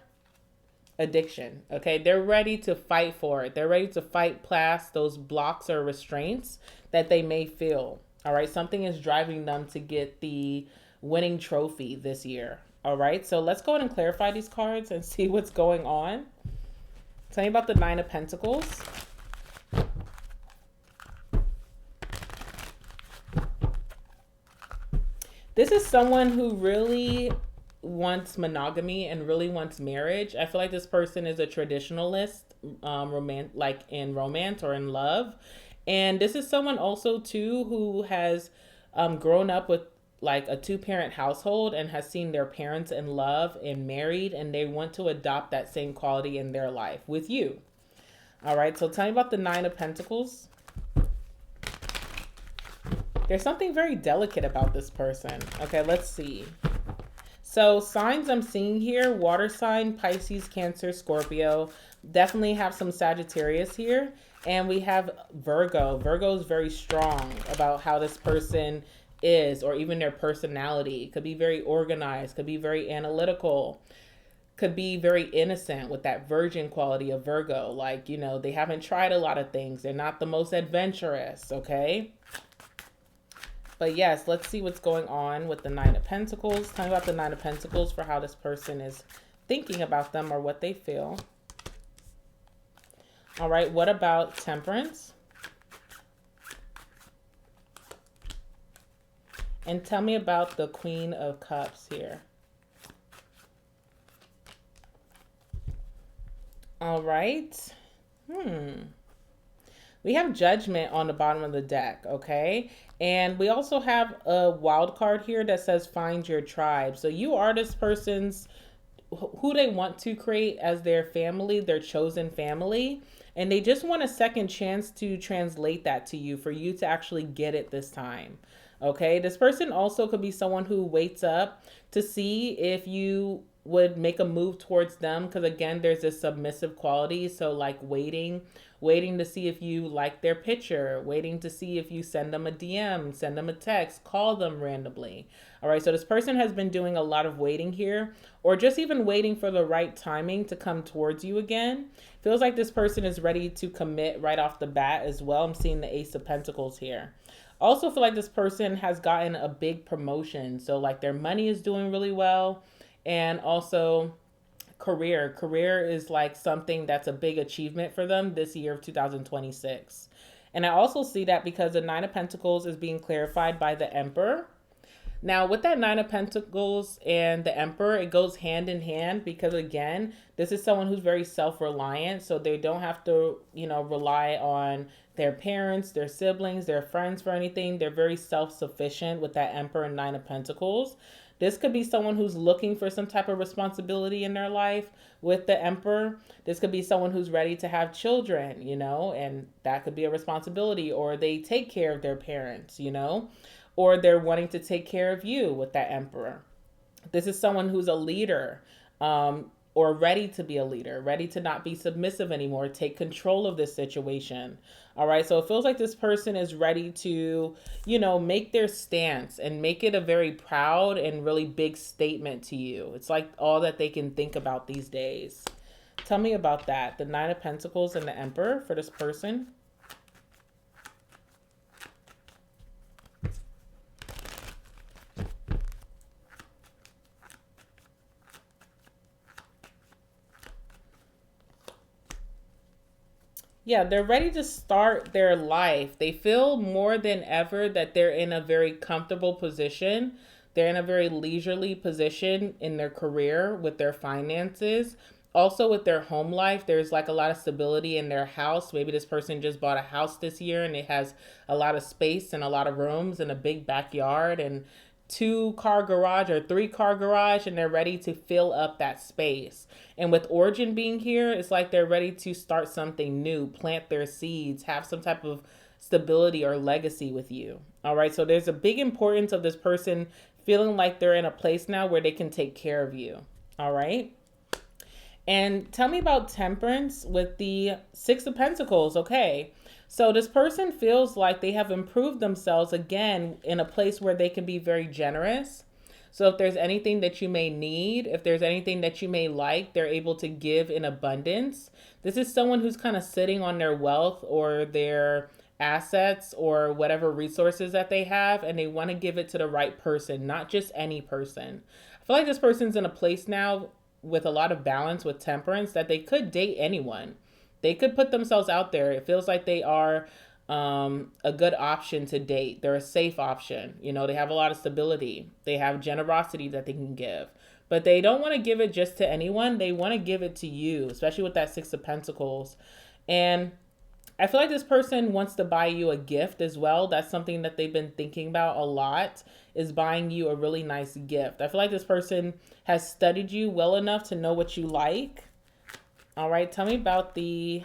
addiction. Okay, they're ready to fight for it. They're ready to fight past those blocks or restraints that they may feel. All right, something is driving them to get the winning trophy this year. All right, so let's go ahead and clarify these cards and see what's going on. Tell me about the Nine of Pentacles. This is someone who really wants monogamy and really wants marriage. I feel like this person is a traditionalist, like in romance or in love. And this is someone also too who has grown up with like a two-parent household and has seen their parents in love and married, and they want to adopt that same quality in their life with you. All right, so tell me about the Nine of Pentacles. There's something very delicate about this person. Okay, let's see. So signs I'm seeing here: water sign, Pisces, Cancer, Scorpio. Definitely have some Sagittarius here. And we have Virgo. Virgo is very strong about how this person is, or even their personality. Could be very organized, could be very analytical, could be very innocent with that virgin quality of Virgo. Like, they haven't tried a lot of things. They're not the most adventurous, okay? But yes, let's see what's going on with the Nine of Pentacles. Tell me about the Nine of Pentacles for how this person is thinking about them or what they feel. All right, what about Temperance? And tell me about the Queen of Cups here. All right. We have Judgment on the bottom of the deck, okay? And we also have a wild card here that says find your tribe. So you are this person's, who they want to create as their family, their chosen family. And they just want a second chance to translate that to you, for you to actually get it this time. Okay, this person also could be someone who waits up to see if you would make a move towards them, because again, there's this submissive quality. So like waiting to see if you like their picture, waiting to see if you send them a DM, send them a text, call them randomly. All right, so this person has been doing a lot of waiting here, or just even waiting for the right timing to come towards you again. Feels like this person is ready to commit right off the bat as well. I'm seeing the Ace of Pentacles here. Also feel like this person has gotten a big promotion. So like their money is doing really well. And also career is like something that's a big achievement for them this year of 2026. And I also see that because the Nine of Pentacles is being clarified by the Emperor. Now, with that Nine of Pentacles and the Emperor, it goes hand in hand, because again, this is someone who's very self-reliant, so they don't have to, rely on their parents, their siblings, their friends for anything. They're very self-sufficient with that Emperor and Nine of Pentacles. This could be someone who's looking for some type of responsibility in their life with the Emperor. This could be someone who's ready to have children, and that could be a responsibility, or they take care of their parents, or they're wanting to take care of you with that Emperor. This is someone who's a leader, or ready to be a leader, ready to not be submissive anymore, take control of this situation. All right, so it feels like this person is ready to, make their stance and make it a very proud and really big statement to you. It's like all that they can think about these days. Tell me about that. The Nine of Pentacles and the Emperor for this person. Yeah, they're ready to start their life. They feel more than ever that they're in a very comfortable position. They're in a very leisurely position in their career, with their finances. Also with their home life, there's like a lot of stability in their house. Maybe this person just bought a house this year and it has a lot of space and a lot of rooms and a big backyard, and 2-car garage or 3-car garage, and they're ready to fill up that space. And with Origin being here, it's like they're ready to start something new, plant their seeds, have some type of stability or legacy with you. All right. So there's a big importance of this person feeling like they're in a place now where they can take care of you. All right. And tell me about Temperance with the 6 of Pentacles. Okay. So this person feels like they have improved themselves again in a place where they can be very generous. So if there's anything that you may need, if there's anything that you may like, they're able to give in abundance. This is someone who's kind of sitting on their wealth or their assets or whatever resources that they have, and they want to give it to the right person, not just any person. I feel like this person's in a place now with a lot of balance with Temperance that they could date anyone. They could put themselves out there. It feels like they are a good option to date. They're a safe option. You know, they have a lot of stability. They have generosity that they can give. But they don't want to give it just to anyone. They want to give it to you, especially with that 6 of Pentacles. And I feel like this person wants to buy you a gift as well. That's something that they've been thinking about a lot, is buying you a really nice gift. I feel like this person has studied you well enough to know what you like. All right, tell me about the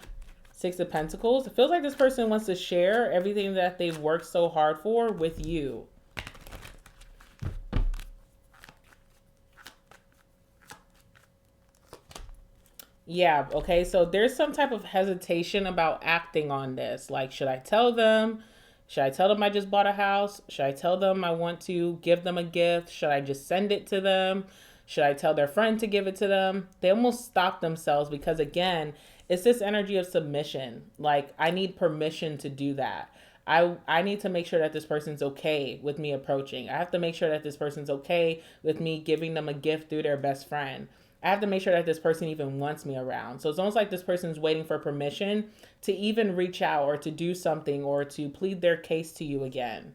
6 of Pentacles. It feels like this person wants to share everything that they've worked so hard for with you. Yeah, okay, so there's some type of hesitation about acting on this. Like, should I tell them? Should I tell them I just bought a house? Should I tell them I want to give them a gift? Should I just send it to them? Should I tell their friend to give it to them? They almost stop themselves because, again, it's this energy of submission. Like, I need permission to do that. I need to make sure that this person's okay with me approaching. I have to make sure that this person's okay with me giving them a gift through their best friend. I have to make sure that this person even wants me around. So it's almost like this person's waiting for permission to even reach out or to do something or to plead their case to you again.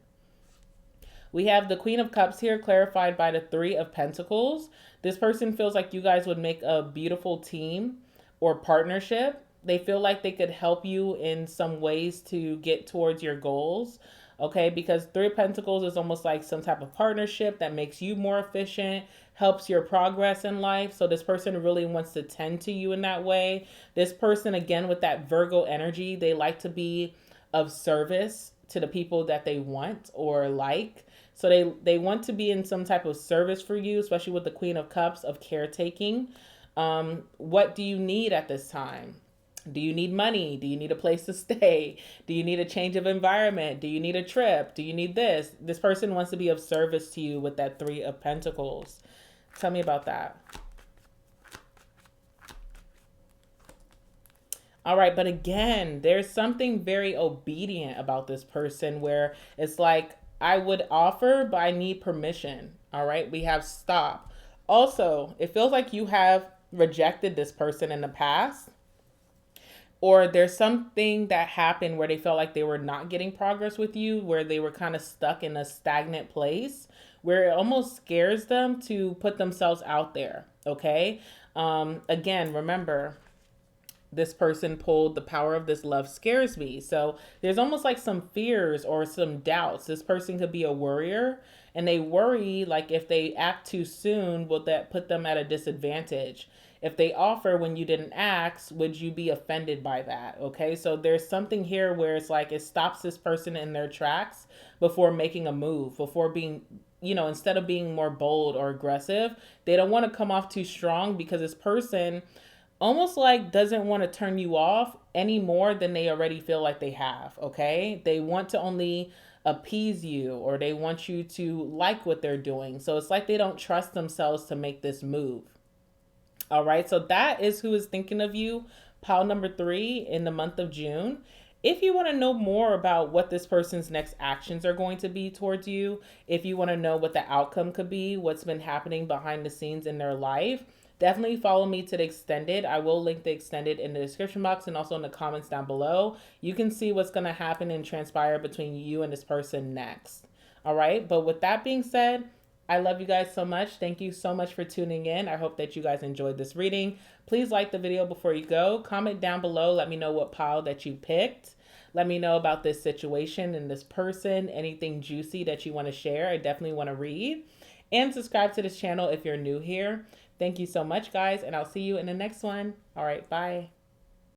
We have the Queen of Cups here, clarified by the 3 of Pentacles. This person feels like you guys would make a beautiful team or partnership. They feel like they could help you in some ways to get towards your goals. Okay, because 3 of Pentacles is almost like some type of partnership that makes you more efficient, helps your progress in life. So this person really wants to tend to you in that way. This person, again, with that Virgo energy, they like to be of service to the people that they want or like. So they want to be in some type of service for you, especially with the Queen of Cups, of caretaking. What do you need at this time? Do you need money? Do you need a place to stay? Do you need a change of environment? Do you need a trip? Do you need this? This person wants to be of service to you with that 3 of Pentacles. Tell me about that. All right, but again, there's something very obedient about this person where it's like, I would offer, but I need permission. All right, we have stop. Also, it feels like you have rejected this person in the past, or there's something that happened where they felt like they were not getting progress with you, where they were kind of stuck in a stagnant place, where it almost scares them to put themselves out there. Okay. Again, remember, this person pulled the power of this love scares me. So there's almost like some fears or some doubts. This person could be a worrier, and they worry like if they act too soon, will that put them at a disadvantage? If they offer when you didn't ask, would you be offended by that? Okay, so there's something here where it's like it stops this person in their tracks before making a move, before being, instead of being more bold or aggressive, they don't want to come off too strong because this person almost like doesn't want to turn you off any more than they already feel like they have. Okay, they want to only appease you, or they want you to like what they're doing. So it's like they don't trust themselves to make this move. All right, so that is who is thinking of you, pile number 3 in the month of June. If you want to know more about what this person's next actions are going to be towards you, if you want to know what the outcome could be, what's been happening behind the scenes in their life, definitely follow me to the extended. I will link the extended in the description box and also in the comments down below. You can see what's going to happen and transpire between you and this person next. All right, but with that being said, I love you guys so much. Thank you so much for tuning in. I hope that you guys enjoyed this reading. Please like the video before you go. Comment down below. Let me know what pile that you picked. Let me know about this situation and this person, anything juicy that you want to share. I definitely want to read. And subscribe to this channel if you're new here. Thank you so much, guys, and I'll see you in the next one. All right, bye.